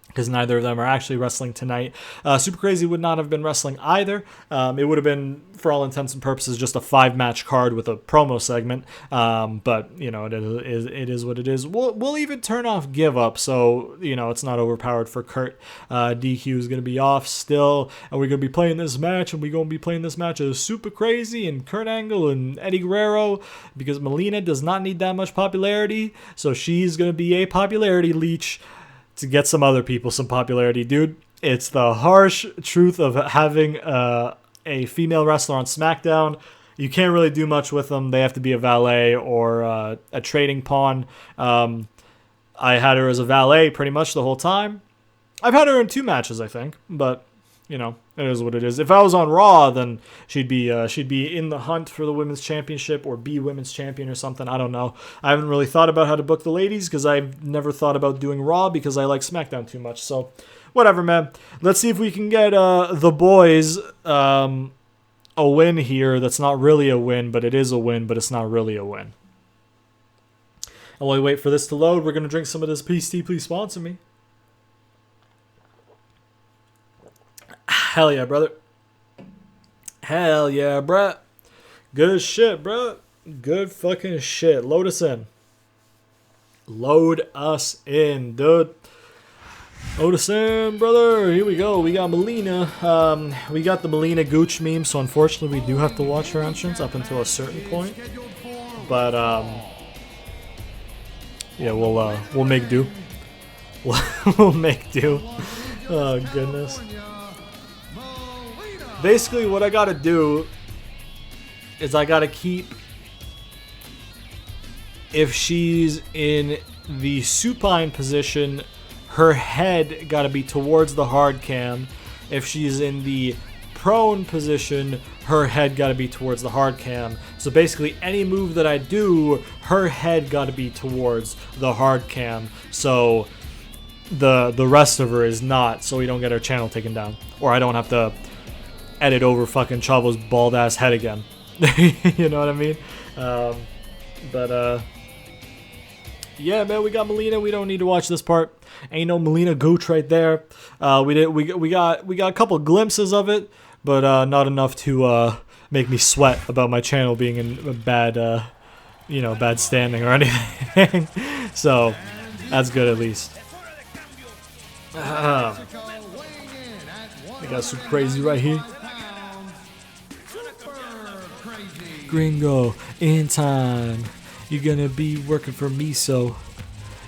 because neither of them are actually wrestling tonight. Super Crazy would not have been wrestling either. It would have been, for all intents and purposes, just a 5-match card with a promo segment. But, you know, it is what it is. We'll even turn off Give Up, so, you know, it's not overpowered for Kurt. DQ is going to be off still, and we're going to be playing this match, and we're going to be playing this match as Super Crazy and Kurt Angle and Eddie Guerrero, because Melina does not need that much popularity, so she's going to be a popularity leech to get some other people some popularity, dude. It's the harsh truth of having a female wrestler on SmackDown. You can't really do much with them. They have to be a valet or a trading pawn. I had her as a valet pretty much the whole time. I've had her in 2 matches, I think, but you know, it is what it is. If I was on Raw, then she'd be in the hunt for the women's championship or be women's champion or something. I don't know. I haven't really thought about how to book the ladies because I've never thought about doing Raw because I like SmackDown too much. So, whatever, man. Let's see if we can get the boys a win here. That's not really a win, but it is a win, but it's not really a win. And while we wait for this to load, we're gonna drink some of this peace tea. Please sponsor me. Hell yeah, brother. Hell yeah, bruh. Good shit, bruh. Good fucking shit. Load us in. Load us in, dude. Load us in, brother. Here we go. We got Melina. We got the Melina Gooch meme, so unfortunately we do have to watch her entrance up until a certain point. But, yeah, we'll make do. We'll make do. Oh, goodness. Basically, what I gotta do is I gotta keep, if she's in the supine position, her head gotta be towards the hard cam. If she's in the prone position, her head gotta be towards the hard cam. So basically, any move that I do, her head gotta be towards the hard cam. So the rest of her is not, so we don't get her channel taken down. Or I don't have to edit over fucking Chavo's bald ass head again. You know what I mean? Yeah, man, we got Melina. We don't need to watch this part. Ain't no Melina Gooch right there. We got a couple glimpses of it, but not enough to make me sweat about my channel being in a bad bad standing or anything. So that's good at least. We got Super Crazy right here. Gringo, in time. You're gonna be working for me, so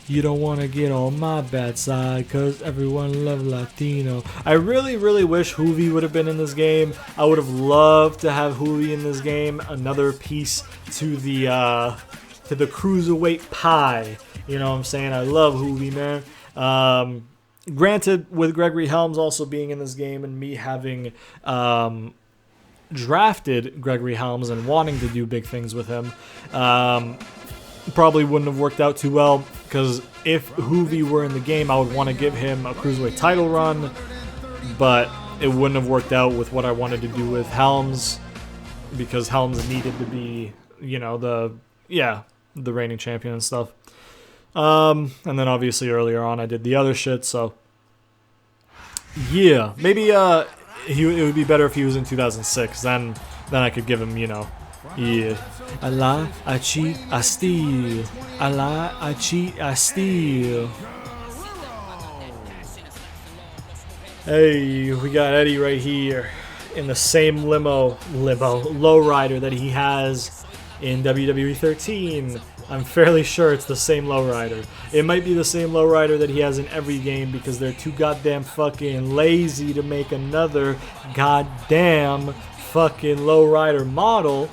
you don't want to get on my bad side, cause everyone loves Latino. I really, really wish Hoovy would have been in this game. I would have loved to have Hoovy in this game. Another piece to the cruiserweight pie. You know what I'm saying? I love Hoovy, man. Granted, with Gregory Helms also being in this game and me having drafted Gregory Helms and wanting to do big things with him, probably wouldn't have worked out too well, because if Hoovy were in the game, I would want to give him a Cruiserweight title run, but it wouldn't have worked out with what I wanted to do with Helms, because Helms needed to be, the reigning champion and stuff. And then obviously earlier on I did the other shit, so yeah, maybe it would be better if he was in 2006. Then I could give him, yeah. I lie, I cheat, I steal. I lie, I cheat, I steal. Hey, we got Eddie right here in the same lowrider that he has in WWE 13. I'm fairly sure it's the same lowrider. It might be the same lowrider that he has in every game because they're too goddamn fucking lazy to make another goddamn fucking lowrider model.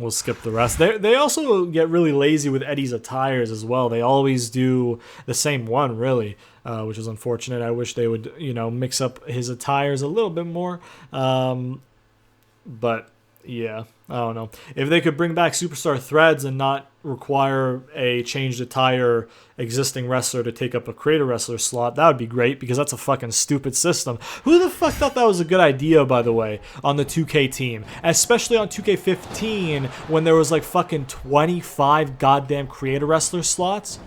We'll skip the rest. They also get really lazy with Eddie's attires as well. They always do the same one, really. which is unfortunate. I wish they would, you know, mix up his attires a little bit more. But yeah, I don't know. If they could bring back superstar threads and not require a changed attire existing wrestler to take up a creator wrestler slot, that would be great, because that's a fucking stupid system. Who the fuck thought that was a good idea, by the way, on the 2K team? Especially on 2K15, when there was like fucking 25 goddamn creator wrestler slots?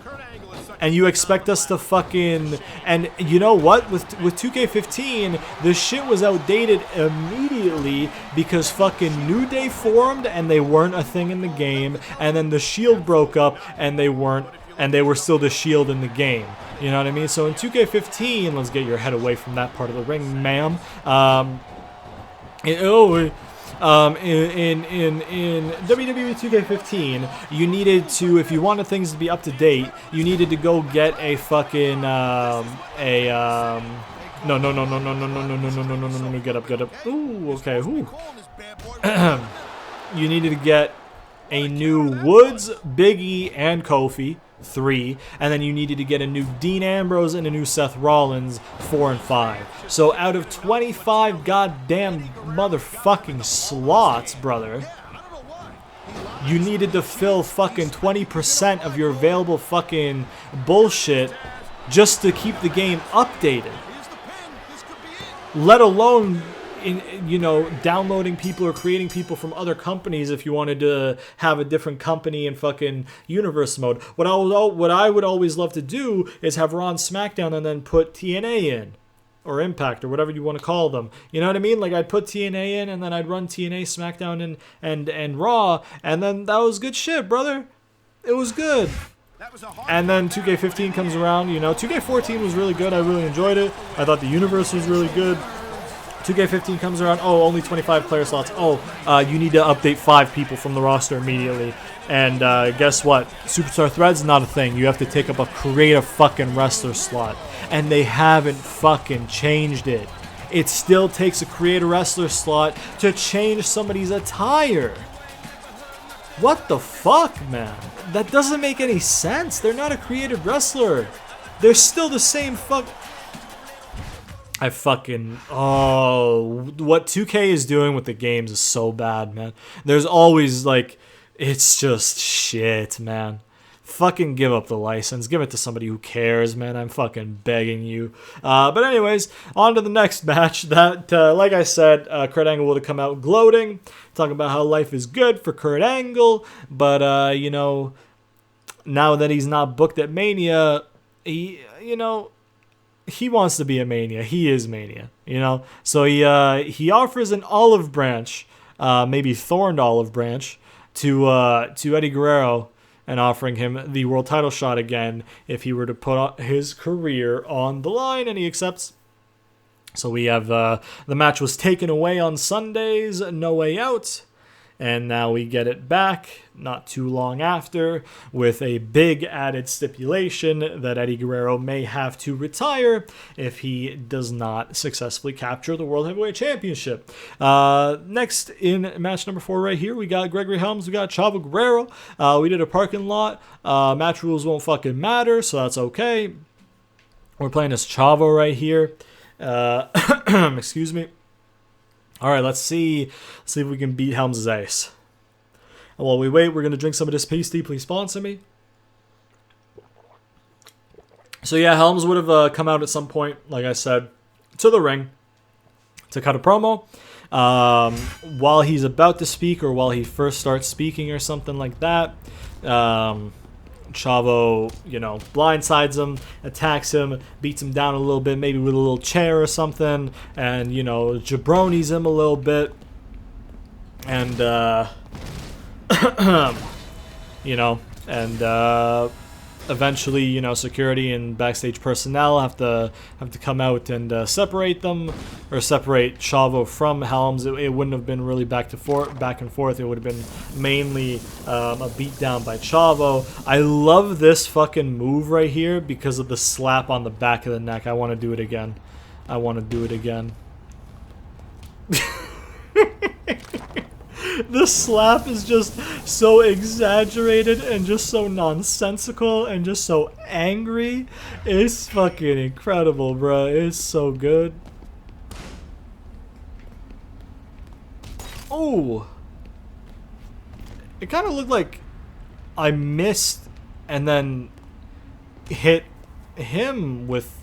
And you expect us to fucking... And you know what? With 2K15, the shit was outdated immediately because fucking New Day formed and they weren't a thing in the game. And then the Shield broke up and they weren't... And they were still the Shield in the game. You know what I mean? So in 2K15, let's get your head away from that part of the ring, ma'am. In WWE 2K15, you needed to, if you wanted things to be up to date, you needed to go get a fucking no, get up. Ooh, okay, ooh. You needed to get a new Woods, Big E, and Kofi, 3, and then you needed to get a new Dean Ambrose and a new Seth Rollins, 4 and 5. So out of 25 goddamn motherfucking slots, brother, you needed to fill fucking 20% of your available fucking bullshit just to keep the game updated. Let alone, you know, downloading people or creating people from other companies if you wanted to have a different company in fucking universe mode. What I would always love to do is have Raw and SmackDown and then put TNA in. Or Impact, or whatever you want to call them. You know what I mean? Like, I'd put TNA in, and then I'd run TNA, SmackDown, and Raw, and then that was good shit, brother. It was good. And then 2K15 comes around, you know. 2K14 was really good. I really enjoyed it. I thought the universe was really good. 2K15 comes around. Oh, only 25 player slots. Oh, you need to update 5 people from the roster immediately. And guess what? Superstar Thread's not a thing. You have to take up a creative fucking wrestler slot. And they haven't fucking changed it. It still takes a creative wrestler slot to change somebody's attire. What the fuck, man? That doesn't make any sense. They're not a creative wrestler. They're still the same fuck... what 2K is doing with the games is so bad, man. There's always, like, it's just shit, man. Fucking give up the license. Give it to somebody who cares, man. I'm fucking begging you. But anyways, on to the next match. That, like I said, Kurt Angle would have come out gloating, talking about how life is good for Kurt Angle. But, you know, now that he's not booked at Mania, he wants to be a Mania. He is Mania, you know? So he offers an olive branch, maybe thorned olive branch, to Eddie Guerrero, and offering him the world title shot again if he were to put his career on the line, and he accepts. So we have the match was taken away on Sunday's No Way Out, and now we get it back not too long after with a big added stipulation that Eddie Guerrero may have to retire if he does not successfully capture the World Heavyweight Championship. Next in match number 4 right here, we got Gregory Helms, we got Chavo Guerrero. We did a parking lot. Match rules won't fucking matter, so that's okay. We're playing as Chavo right here. Excuse me. All right, let's see if we can beat Helms' ace. And while we wait, we're going to drink some of this pasty. Please sponsor me. So yeah, Helms would have come out at some point, like I said, to the ring to cut a promo. While he's about to speak, or while he first starts speaking or something like that, Chavo, you know, blindsides him, attacks him, beats him down a little bit, maybe with a little chair or something, and, you know, jabronis him a little bit, and, you know, and, eventually, you know, security and backstage personnel have to come out and separate them, or separate Chavo from Helms. It wouldn't have been really back and forth. It would have been mainly a beatdown by Chavo. I love this fucking move right here because of the slap on the back of the neck. I want to do it again. The slap is just so exaggerated and just so nonsensical and just so angry. It's fucking incredible, bro. It's so good. Oh, it kind of looked like I missed and then hit him with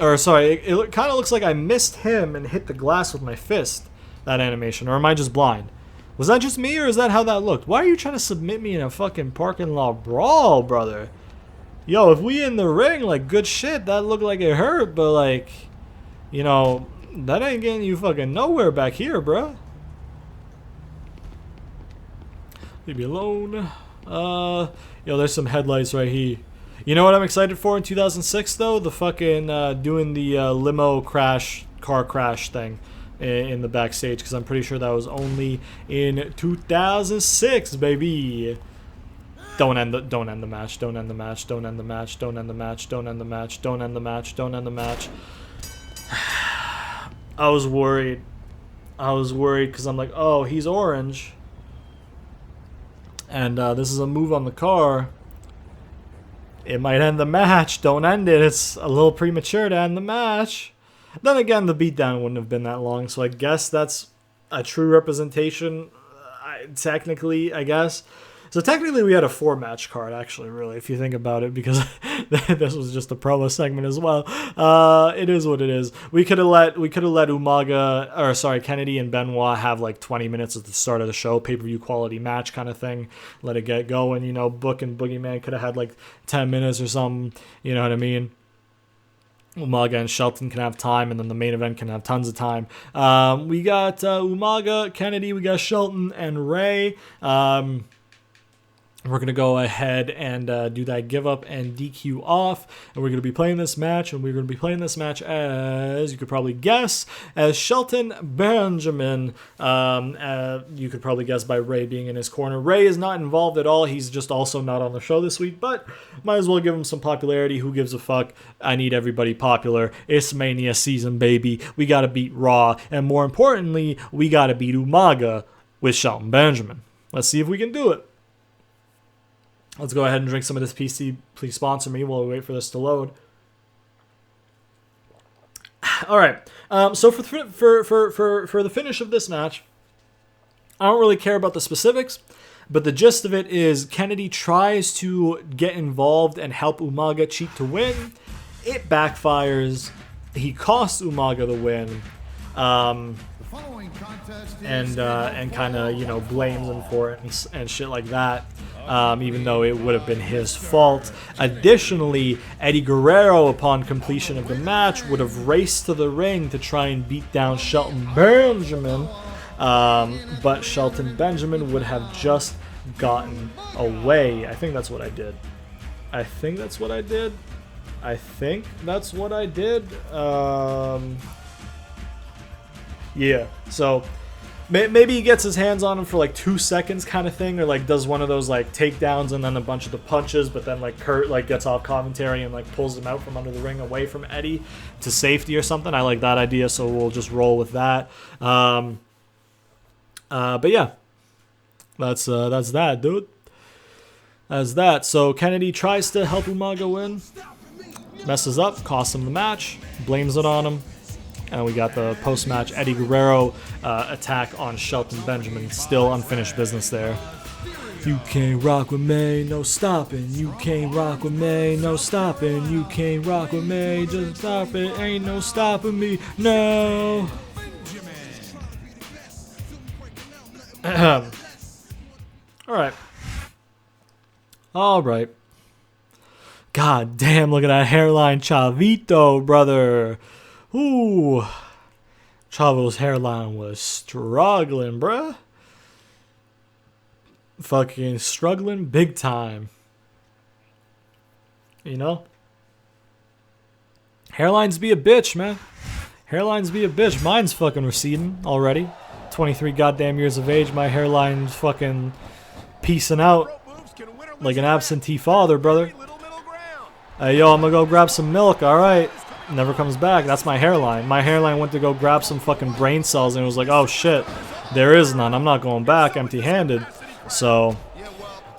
or sorry, it kind of looks like I missed him and hit the glass with my fist, that animation. Or am I just blind? Was that just me, or is that how that looked? Why are you trying to submit me in a fucking parking lot brawl, brother? Yo, if we in the ring, like, good shit, that looked like it hurt, but like, you know, that ain't getting you fucking nowhere back here, bruh. Leave me alone. Yo, there's some headlights right here. You know what I'm excited for in 2006, though? The fucking, doing the limo crash, car crash thing in the backstage, because I'm pretty sure that was only in 2006, baby. Don't end the match, don't end the match, don't end the match, don't end the match, don't end the match, don't end the match, don't end the match, don't end the match. I was worried because I'm like, oh, he's orange. And this is a move on the car. It might end the match. Don't end it. It's a little premature to end the match. Then again, the beatdown wouldn't have been that long, so I guess that's a true representation. Technically, I guess. So technically, we had a 4-match card, actually, really, if you think about it, because this was just a promo segment as well. It is what it is. We could have let Umaga, or sorry, Kennedy and Benoit have like 20 minutes at the start of the show, pay-per-view quality match kind of thing. Let it get going, you know. Book and Boogeyman could have had like 10 minutes or something. You know what I mean? Umaga and Shelton can have time, and then the main event can have tons of time. We got Umaga, Kennedy, we got Shelton and Ray. We're going to go ahead and do that give up and DQ off. And we're going to be playing this match. And we're going to be playing this match as, you could probably guess, as Shelton Benjamin. You could probably guess by Ray being in his corner. Ray is not involved at all. He's just also not on the show this week. But might as well give him some popularity. Who gives a fuck? I need everybody popular. It's Mania season, baby. We got to beat Raw. And more importantly, we got to beat Umaga with Shelton Benjamin. Let's see if we can do it. Let's go ahead and drink some of this PC. Please sponsor me while we wait for this to load. All right. So for the finish of this match, I don't really care about the specifics, but the gist of it is Kennedy tries to get involved and help Umaga cheat to win. It backfires. He costs Umaga the win. And kind of, you know, blames him for it and shit like that, even though it would have been his fault. Additionally, Eddie Guerrero, upon completion of the match, would have raced to the ring to try and beat down Shelton Benjamin, but Shelton Benjamin would have just gotten away. I think that's what I did. Yeah, so maybe he gets his hands on him for like 2 seconds kind of thing, or like does one of those like takedowns and then a bunch of the punches, but then like Kurt like gets off commentary and like pulls him out from under the ring away from Eddie to safety or something. I like that idea, so we'll just roll with that. But yeah, that's that, dude. That's that. So Kennedy tries to help Umaga win, messes up, costs him the match, blames it on him. And we got the post-match Eddie Guerrero attack on Shelton Benjamin. Still unfinished business there. You can't rock with me, no stopping. You can't rock with me, no stopping. You can't rock with me, just stop it. Ain't no stopping me, no. All right. God damn, look at that hairline, Chavito, brother. Ooh, Chavo's hairline was struggling, bruh. Fucking struggling big time. You know? Hairlines be a bitch, man. Hairlines be a bitch. Mine's fucking receding already. 23 goddamn years of age, my hairline's fucking piecing out like an absentee father, brother. Hey, yo, I'm gonna go grab some milk, alright? never comes back. That's my hairline. My hairline went to go grab some fucking brain cells and it was like, oh shit, there is none. I'm not going back empty-handed. So,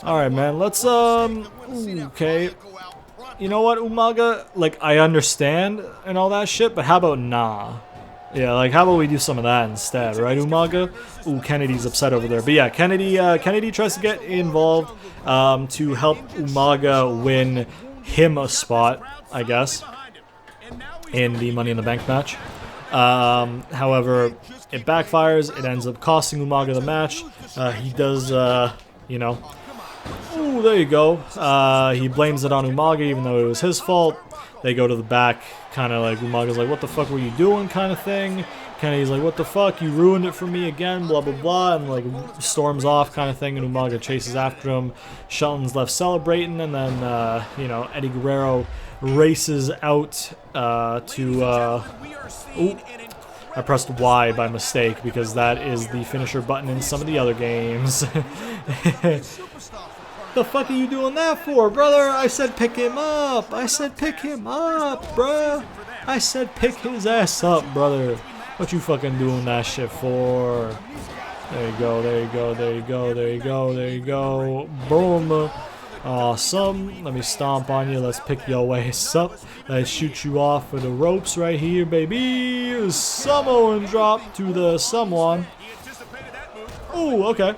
alright, man. Let's, okay. You know what, Umaga? Like, I understand and all that shit, but how about nah? Yeah, like, how about we do some of that instead, right, Umaga? Ooh, Kennedy's upset over there. But yeah, Kennedy tries to get involved to help Umaga win him a spot, I guess, in the Money in the Bank match. However, it backfires. It ends up costing Umaga the match. He does, you know... Ooh, there you go. He blames it on Umaga even though it was his fault. They go to the back, kind of like, Umaga's like, what the fuck were you doing kind of thing. Kennedy's like, what the fuck, you ruined it for me again, blah blah blah, and like storms off kind of thing, and Umaga chases after him. Shelton's left celebrating, and then, you know, Eddie Guerrero races out to, ooh, I pressed Y by mistake because that is the finisher button in some of the other games. The fuck are you doing that for, brother? I said pick him up. I said pick him up, bruh. I said pick his ass up, brother. What you fucking doing that shit for? There you go, there you go, there you go, there you go, there you go. Boom. Awesome. Let me stomp on you. Let's pick your ass up. Let's shoot you off with the ropes right here, baby. Samoan drop to the someone. Ooh, okay.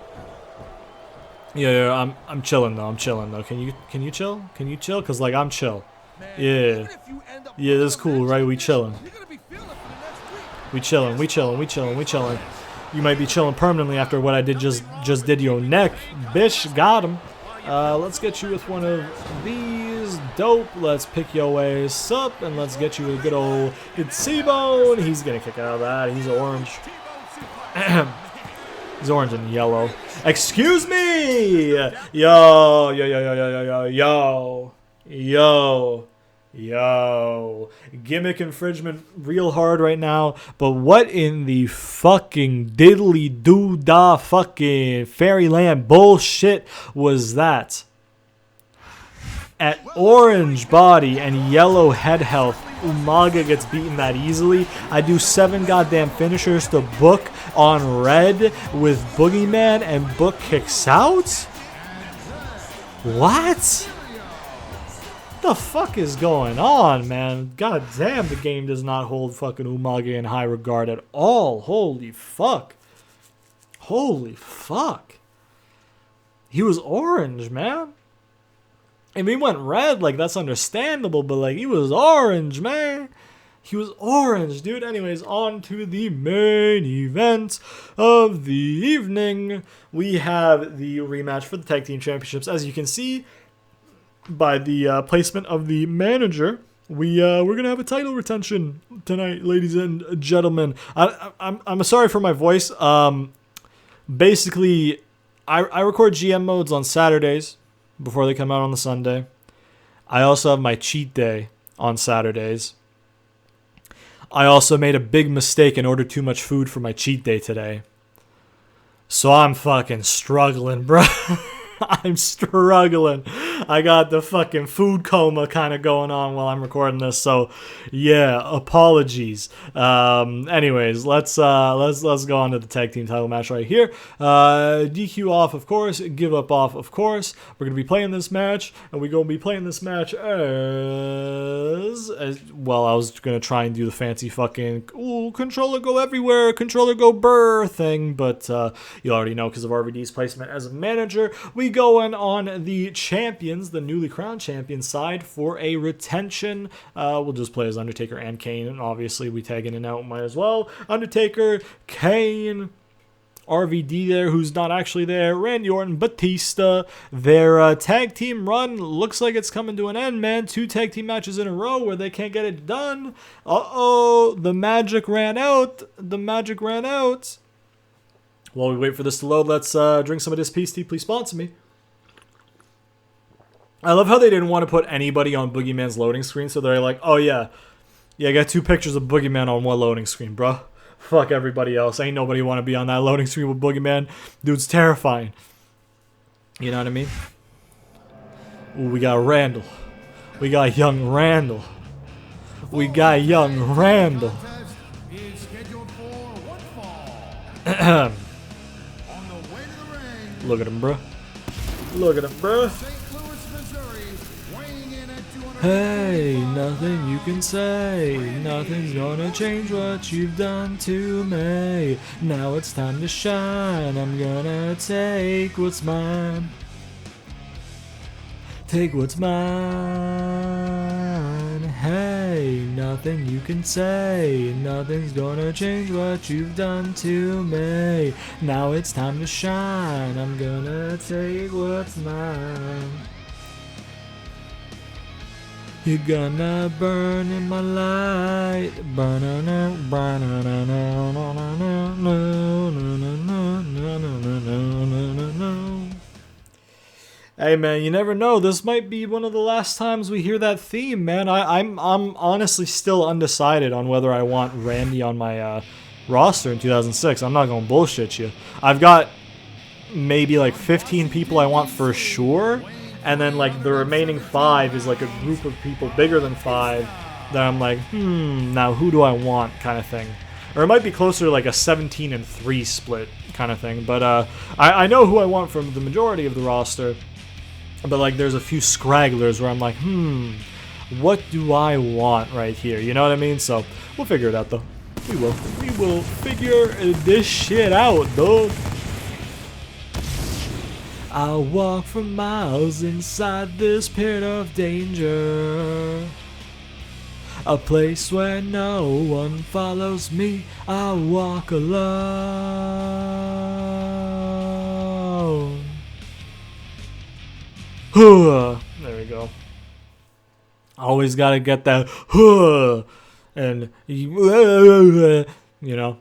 Yeah, I'm chilling though. I'm chilling though. Can you chill? Can you chill? Cause like I'm chill. Yeah. Yeah, that's cool, right? We chilling. We chilling. We chilling. We chilling. We chilling. You might be chilling permanently after what I did just did your neck, bitch. Got him. Let's get you with one of these. Dope. Let's pick your ass up and let's get you a good old T-bone. He's gonna kick out of that. He's orange. He's orange and yellow. Excuse me! Yo, yo, yo, yo, yo, yo, yo, yo. Gimmick infringement real hard right now. But what in the fucking diddly doo dah fucking fairyland bullshit was that? At orange body and yellow head health, Umaga gets beaten that easily. I do 7 goddamn finishers to Book on red with Boogeyman and Book kicks out? What? The fuck is going on, man? God damn, the game does not hold fucking Umaga in high regard at all. Holy fuck. Holy fuck. He was orange, man. I mean, he went red, like, that's understandable, but, like, he was orange, man. He was orange, dude. Anyways, on to the main event of the evening. We have the rematch for the Tag Team Championships. As you can see by the placement of the manager, we're going to have a title retention tonight, ladies and gentlemen. I'm sorry for my voice. Basically, I record GM modes on Saturdays before they come out on the Sunday. I also have my cheat day on Saturdays. I also made a big mistake and ordered too much food for my cheat day today. So I'm fucking struggling, bro. I'm struggling. I got the fucking food coma kind of going on while I'm recording this. So, yeah, apologies. Anyways, let's go on to the tag team title match right here. DQ off, of course. Give up off, of course. We're gonna be playing this match, and we're gonna be playing this match as well. I was gonna try and do the fancy fucking controller go everywhere, controller go burr thing, but you already know because of RVD's placement as a manager. We going on the champions, the newly crowned champions side for a retention. We'll just play as Undertaker and Kane, and obviously we tag in and out, might as well. Undertaker, Kane, RVD there, who's not actually there, Randy Orton, Batista. Their tag team run looks like it's coming to an end, man. 2 tag team matches in a row where they can't get it done. Uh-oh, the magic ran out. The magic ran out. While we wait for this to load, let's drink some of this peace tea. Please sponsor me. I love how they didn't want to put anybody on Boogeyman's loading screen, so they're like, oh yeah, I got 2 pictures of Boogeyman on one loading screen, bro. Fuck everybody else. Ain't nobody want to be on that loading screen with Boogeyman. Dude's terrifying. You know what I mean? Ooh, we got Randall. We got young Randall. We got young Randall. Look at him, bro. Look at him, bro. Hey, nothing you can say. Nothing's gonna change what you've done to me. Now it's time to shine. I'm gonna take what's mine. Take what's mine. Hey, nothing you can say. Nothing's gonna change what you've done to me. Now it's time to shine. I'm gonna take what's mine. You're gonna burn in my light. Hey man, you never know. This might be one of the last times we hear that theme, man. I'm honestly still undecided on whether I want Randy on my roster in 2006. I'm not gonna bullshit you. I've got maybe like 15 people I want for sure. And then, like, the remaining 5 is, like, a group of people bigger than 5 that I'm like, now who do I want kind of thing. Or it might be closer to, like, a 17-3 split kind of thing. But I know who I want from the majority of the roster. But, like, there's a few scragglers where I'm like, what do I want right here? You know what I mean? So, we'll figure it out, though. We will. We will figure this shit out, though. I'll walk for miles inside this pit of danger. A place where no one follows me. I'll walk alone. There we go. Always gotta get that. And, you know,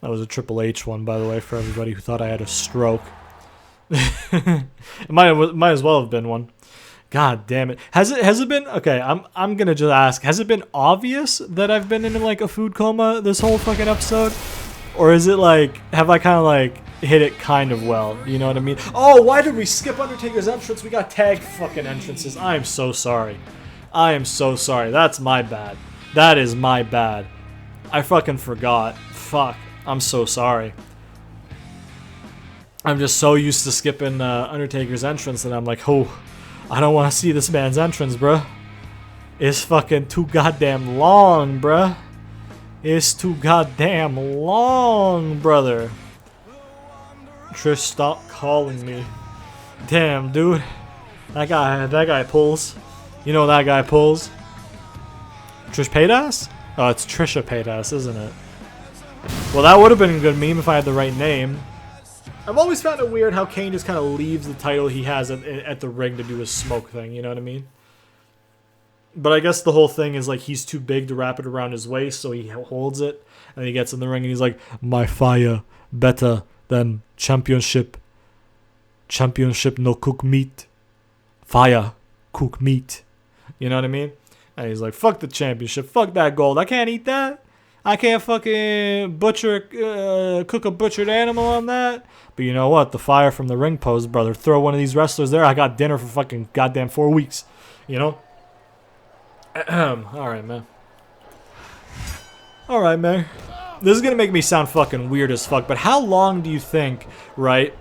that was a Triple H one, by the way, for everybody who thought I had a stroke. It might as well have been one. God damn it. Has it been okay, I'm gonna just ask, has it been obvious that I've been in like a food coma this whole fucking episode? Or is it like, have I kinda like hit it kind of well? You know what I mean? Oh, why did we skip Undertaker's entrance? We got tag fucking entrances. I am so sorry. I am so sorry. That's my bad. That is my bad. I fucking forgot. Fuck. I'm so sorry. I'm just so used to skipping Undertaker's entrance that I'm like, oh, I don't want to see this man's entrance, bruh. It's fucking too goddamn long, bruh. It's too goddamn long, brother. Trish, stop calling me. Damn, dude. That guy pulls. You know that guy pulls. Trish Paytas? Oh, it's Trisha Paytas, isn't it? Well, that would have been a good meme if I had the right name. I've always found it weird how Kane just kind of leaves the title he has at the ring to do his smoke thing, you know what I mean? But I guess the whole thing is like he's too big to wrap it around his waist, so he holds it, and he gets in the ring and he's like, my fire better than championship. Championship no cook meat. Fire cook meat. You know what I mean? And he's like, fuck the championship, fuck that gold, I can't eat that. I can't fucking cook a butchered animal on that. But you know what? The fire from the ring post, brother. Throw one of these wrestlers there. I got dinner for fucking goddamn 4 weeks. You know? Alright, man. Alright, man. This is going to make me sound fucking weird as fuck. But how long do you think, right?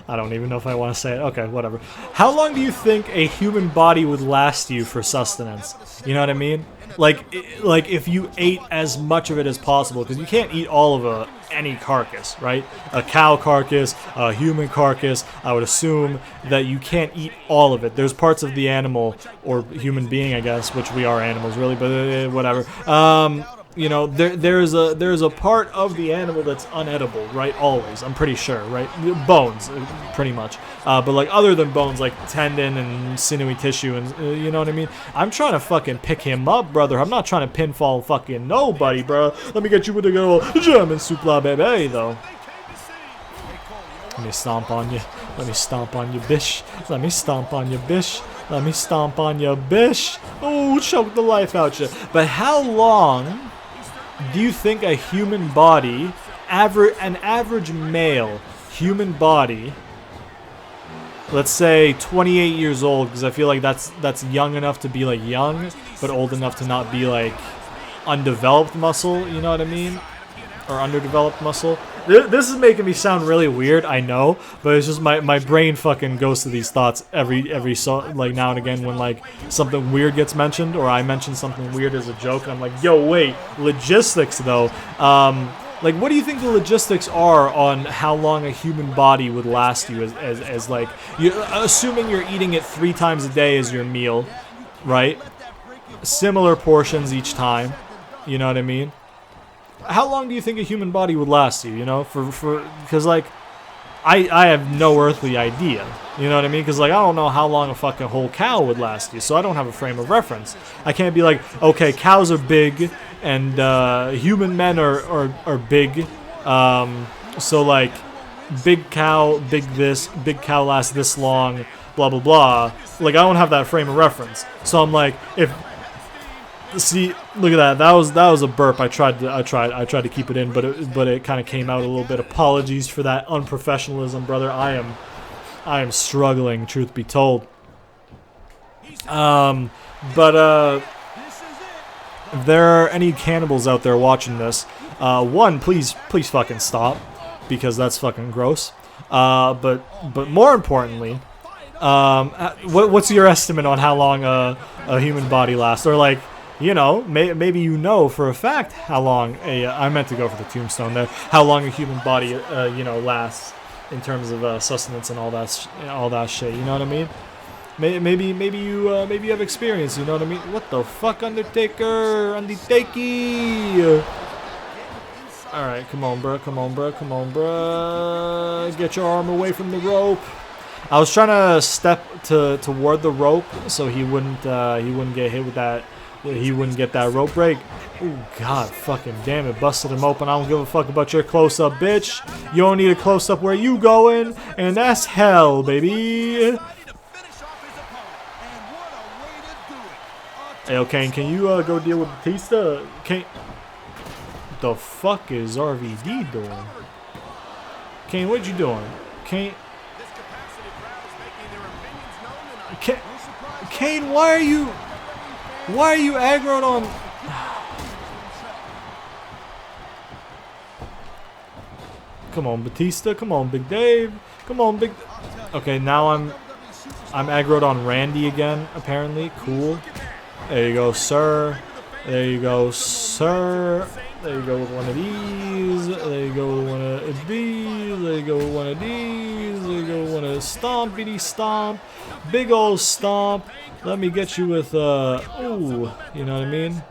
I don't even know if I want to say it. Okay, whatever. How long do you think a human body would last you for sustenance? You know what I mean? Like if you ate as much of it as possible, because you can't eat all of any carcass, right? A cow carcass, a human carcass. I would assume that you can't eat all of it. There's parts of the animal or human being, I guess, which we are animals, really, but whatever. You know, there's a part of the animal that's unedible, right? Always, I'm pretty sure, right? Bones, pretty much. But like other than bones, like tendon and sinewy tissue, and you know what I mean. I'm trying to fucking pick him up, brother. I'm not trying to pinfall fucking nobody, bro. Let me get you with a good old German supla, baby, though. Let me stomp on you. Let me stomp on you, bish. Let me stomp on you, bish. Let me stomp on you, bish. Oh, choke the life out you. But how long do you think a human body, an average male human body, let's say 28 years old, because I feel like that's young enough to be like young, but old enough to not be like undeveloped muscle, you know what I mean? Or underdeveloped muscle. This is making me sound really weird, I know, but it's just my brain fucking goes to these thoughts every so like now and again when like something weird gets mentioned or I mention something weird as a joke and I'm like, yo, wait, logistics though. Like, what do you think the logistics are on how long a human body would last you as like, assuming you're eating it 3 times a day as your meal, right? Similar portions each time, you know what I mean? How long do you think a human body would last you, you know? Because, like, I have no earthly idea, you know what I mean? Because, like, I don't know how long a fucking whole cow would last you, so I don't have a frame of reference. I can't be like, okay, cows are big, and human men are big, so, like, big cow, big cow lasts this long, blah, blah, blah. Like, I don't have that frame of reference. So I'm like, see, look at that. That was a burp. I tried to keep it in, but it kind of came out a little bit. Apologies for that unprofessionalism, brother. I am struggling, truth be told. But if there are any cannibals out there watching this, one, please fucking stop, because that's fucking gross. But more importantly, what's your estimate on how long a human body lasts, or like, you know, maybe you know for a fact how long I meant to go for the tombstone there. How long a human body, you know, lasts in terms of sustenance and all that shit. You know what I mean? Maybe you have experience. You know what I mean? What the fuck, Undertaker? All right, come on, bro. Get your arm away from the rope. I was trying to step toward the rope so he wouldn't get hit with that. He wouldn't get that rope break. Oh, God fucking damn it. Busted him open. I don't give a fuck about your close-up, bitch. You don't need a close-up where you going, and that's hell, baby. Hey, Kane, can you go deal with Batista? Kane, what the fuck is RVD doing? Kane, what you doing? Kane, why are you aggroed on? Come on, Batista. Come on, Big Dave. Come on, Big. Okay, now I'm aggroed on Randy again. Apparently, cool. There you go, sir. There you go, sir. There you go with one of these. There you go with one of these. There you go with one of these. There you go with one of stompity stomp. Big old stomp. Let me get you with, ooh, you know what I mean?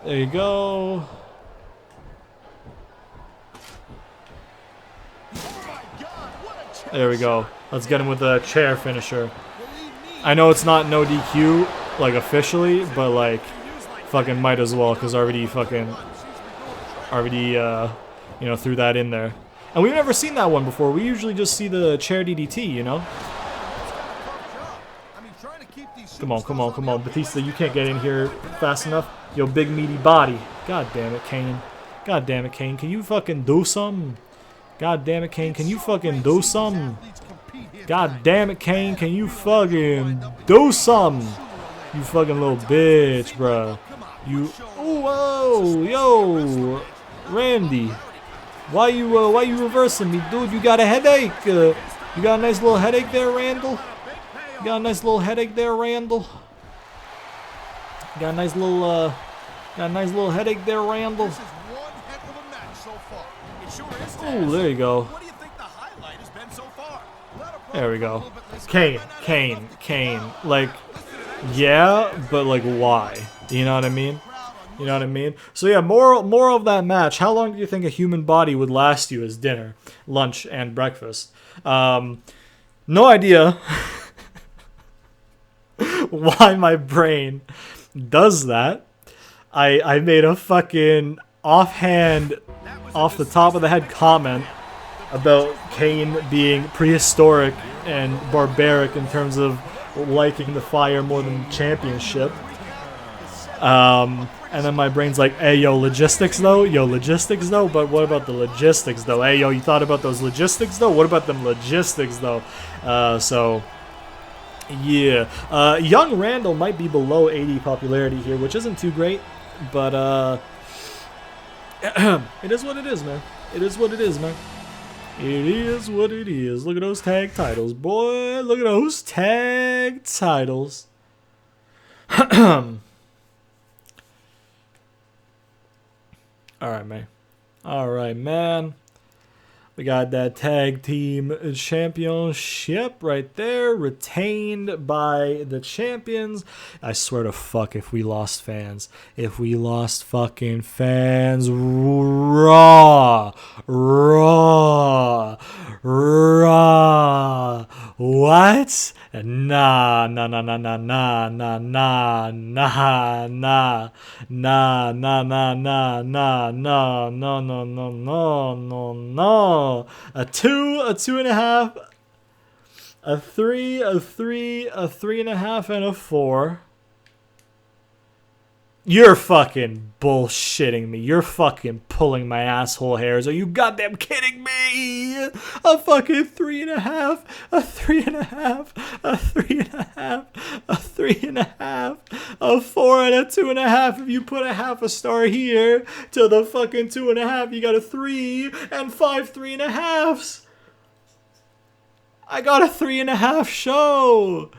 There you go. There we go. Let's get him with the chair finisher. I know it's not no DQ, like, officially, but, like, fucking might as well, because RVD, you know, threw that in there. And we've never seen that one before. We usually just see the chair DDT, you know? Come on, Batista, you can't get in here fast enough. Yo, big meaty body. God damn it, Kane. Can you fucking do something? God damn it, Kane, can you fucking do something? God damn it, Kane, can you fucking do something? You fucking little bitch, bruh. You, whoa, yo, Randy. Why you reversing me, dude? You got a headache? You got a nice little headache there, Randall? You got a nice little headache there, Randall? Got a nice little headache there, Randall? Oh, there you go. There we go. Kane. Like, yeah, but like, why? You know what I mean? So yeah, more of that match. How long do you think a human body would last you as dinner, lunch, and breakfast? No idea. Why my brain does that. I made a fucking offhand, off the top of the head comment about Kane being prehistoric and barbaric in terms of liking the fire more than the championship. And then my brain's like, hey, yo, logistics though? But what about the logistics though? Hey, yo, you thought about those logistics though? What about them logistics though? So Yeah. Young Randall might be below 80 popularity here, which isn't too great, but it is what it is, man. It is what it is, man. It is what it is. Look at those tag titles, boy. Look at those tag titles. All right, man. All right, man. We got that tag team championship right there, retained by the champions. I swear to fuck if we lost fans. If we lost fucking fans. Raw. What? Nah. No. A 2, a 2.5, a 3, a 3, a 3.5, and a 4. You're fucking bullshitting me. You're fucking pulling my asshole hairs. Are you goddamn kidding me? A fucking 3.5, a 3.5, a 3.5, a 3.5, a 4, and a 2.5. If you put a half a star here to the fucking 2.5, you got a 3 and 5 3.5s. I got a 3.5 show.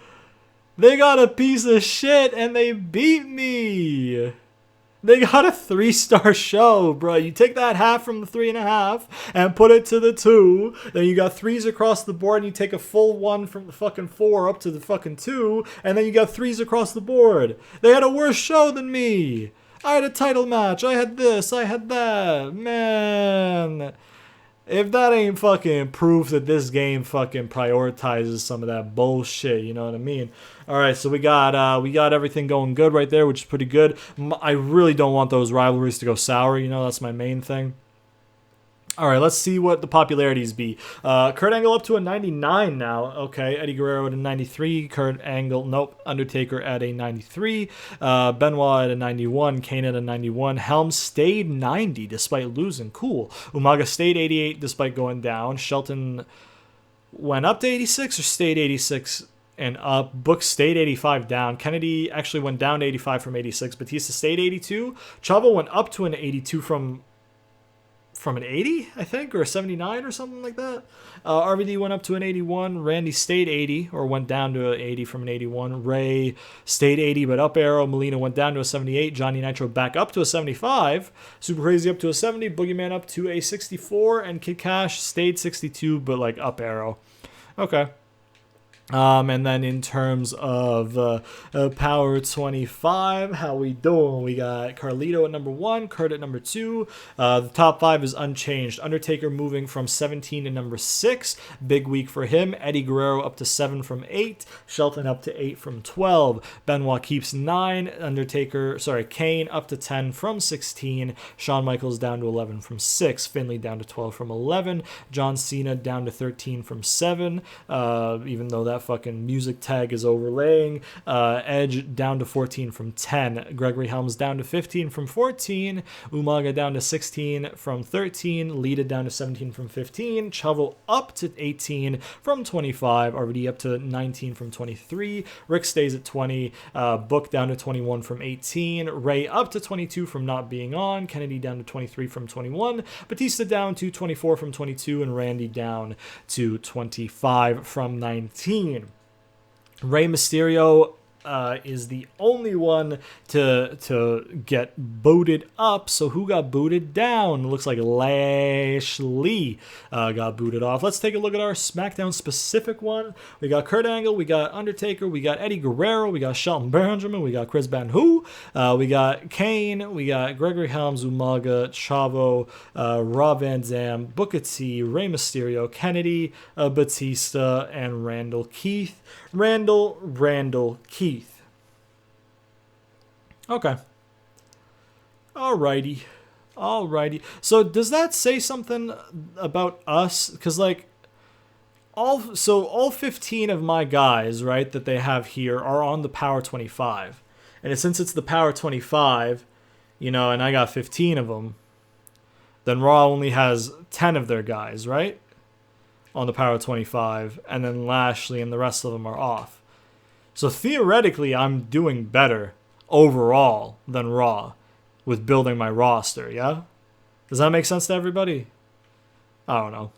They got a piece of shit and they beat me. They got a 3-star show, bro. You take that half from the 3.5 and put it to the 2. Then you got 3s across the board and you take a full 1 from the fucking 4 up to the fucking 2. And then you got 3s across the board. They had a worse show than me. I had a title match. I had this. I had that. Man. If that ain't fucking proof that this game fucking prioritizes some of that bullshit, you know what I mean? All right, so we got everything going good right there, which is pretty good. I really don't want those rivalries to go sour, you know, that's my main thing. All right, let's see what the popularities be. Kurt Angle up to a 99 now. Okay, Eddie Guerrero at a 93. Kurt Angle, nope. Undertaker at a 93. Benoit at a 91. Kane at a 91. Helms stayed 90 despite losing. Cool. Umaga stayed 88 despite going down. Shelton went up to 86 or stayed 86 and up. Book stayed 85 down. Kennedy actually went down to 85 from 86. Batista stayed 82. Chavo went up to an 82 from an 80, I think, or a 79 or something like that. RVD went up to an 81. Randy stayed 80 or went down to an 80 from an 81. Ray stayed 80 but up arrow. Molina went down to a 78. Johnny Nitro back up to a 75. Super Crazy up to a 70. Boogeyman up to a 64. And Kid Cash stayed 62 but like up arrow. Okay. And then in terms of Power 25, how we doing? We got Carlito at number 1, Kurt at number 2. The top 5 is unchanged. Undertaker moving from 17 to number 6. Big week for him. Eddie Guerrero up to 7 from 8. Shelton up to 8 from 12. Benoit keeps 9. Kane up to 10 from 16. Shawn Michaels down to 11 from 6. Finley down to 12 from 11. John Cena down to 13 from 7. Even though that fucking music tag is overlaying. Edge down to 14 from 10. Gregory Helms down to 15 from 14. Umaga down to 16 from 13. Lita down to 17 from 15. Chavo up to 18 from 25. RVD up to 19 from 23. Rick stays at 20. Book down to 21 from 18. Ray up to 22 from not being on. Kennedy down to 23 from 21. Batista down to 24 from 22. And Randy down to 25 from 19. Rey Mysterio is the only one to get booted up. So who got booted down? Looks like Lashley got booted off. Let's take a look at our SmackDown specific one. We got Kurt Angle, we got Undertaker, we got Eddie Guerrero, we got Shelton Benjamin, we got Chris Benoit, we got Kane, we got Gregory Helms, Umaga, Chavo, Rob Van Dam, Booker T, Rey Mysterio, Kennedy, Batista, and Randall Keith. Randall Keith. Okay. Alrighty. So does that say something about us? Because all 15 of my guys, right, that they have here are on the Power 25. And since it's the Power 25, and I got 15 of them, then Raw only has 10 of their guys, right? On the Power 25, and then Lashley and the rest of them are off. So theoretically, I'm doing better overall than Raw with building my roster, yeah? Does that make sense to everybody? I don't know.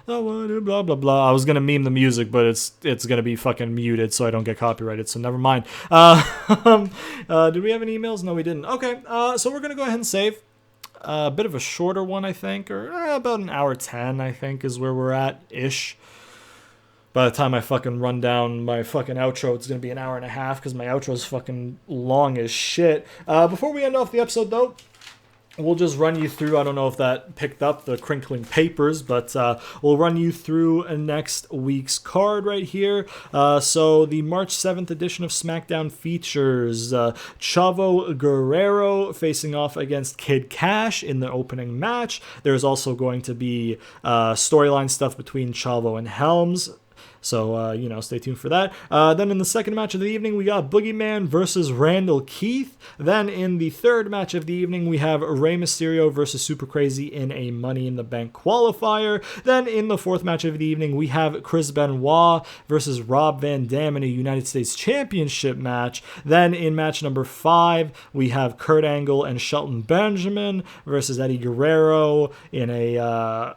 Oh, blah, blah, blah. I was going to meme the music, but it's going to be fucking muted so I don't get copyrighted, so never mind. Did we have any emails? No, we didn't. Okay, so we're going to go ahead and save. A bit of a shorter one, I think, or about an hour 10, I think, is where we're at-ish. By the time I fucking run down my fucking outro, it's going to be an hour and a half because my outro is fucking long as shit. Before we end off the episode, though, we'll just run you through, I don't know if that picked up the crinkling papers, but we'll run you through next week's card right here. So the March 7th edition of SmackDown features Chavo Guerrero facing off against Kid Cash in the opening match. There's also going to be storyline stuff between Chavo and Helms. So, stay tuned for that. Then in the second match of the evening, we got Boogeyman versus Randall Keith. Then in the third match of the evening, we have Rey Mysterio versus Super Crazy in a Money in the Bank qualifier. Then in the fourth match of the evening, we have Chris Benoit versus Rob Van Dam in a United States Championship match. Then in match number 5, we have Kurt Angle and Shelton Benjamin versus Eddie Guerrero in a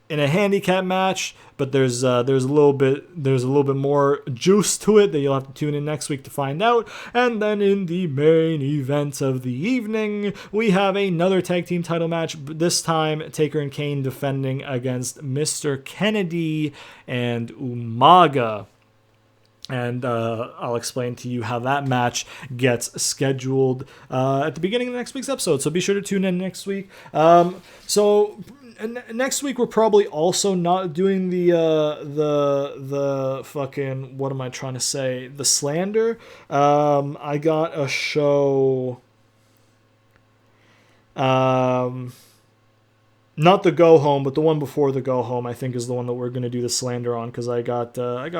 handicap match, but there's a little bit more juice to it that you'll have to tune in next week to find out. And then in the main event of the evening, we have another tag team title match, this time Taker and Kane defending against Mr. Kennedy and Umaga. And I'll explain to you how that match gets scheduled at the beginning of next week's episode. So be sure to tune in next week. Next week we're probably also not doing the fucking, what am I trying to say? The slander. I got a show. Not the go home, but the one before the go home, I think, is the one that we're going to do the slander on, because I got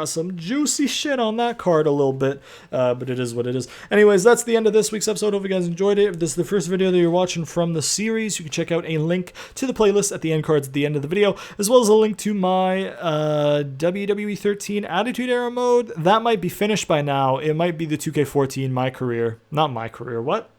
some juicy shit on that card a little bit, but it is what it is. Anyways, that's the end of this week's episode. Hope you guys enjoyed it. If this is the first video that you're watching from the series, you can check out a link to the playlist at the end cards at the end of the video, as well as a link to my WWE 13 Attitude Era mode. That might be finished by now. It might be the 2K14 My Career. Not My Career, what?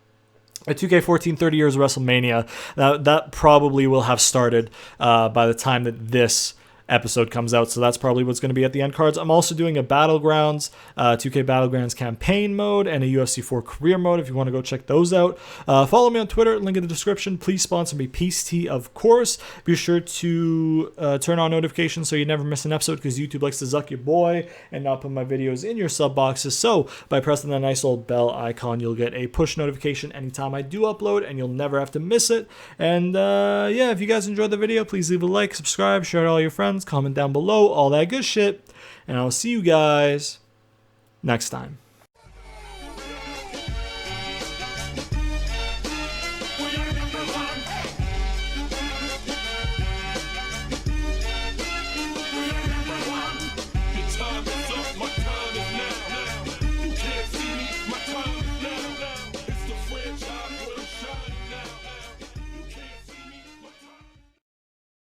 A 2K14 30 Years of WrestleMania, that probably will have started by the time that this episode comes out, so that's probably what's going to be at the end cards. I'm also doing a Battlegrounds, 2K Battlegrounds campaign mode, and a UFC 4 career mode if you want to go check those out. Follow me on Twitter, link in the description. Please sponsor me, Peace Tea, of course. Be sure to turn on notifications so you never miss an episode, because YouTube likes to zuck your boy and not put my videos in your sub boxes. So by pressing that nice old bell icon, you'll get a push notification anytime I do upload, and you'll never have to miss it. And yeah, if you guys enjoyed the video, please leave a like, subscribe, share it to all your friends, comment down below, all that good shit, and I'll see you guys next time.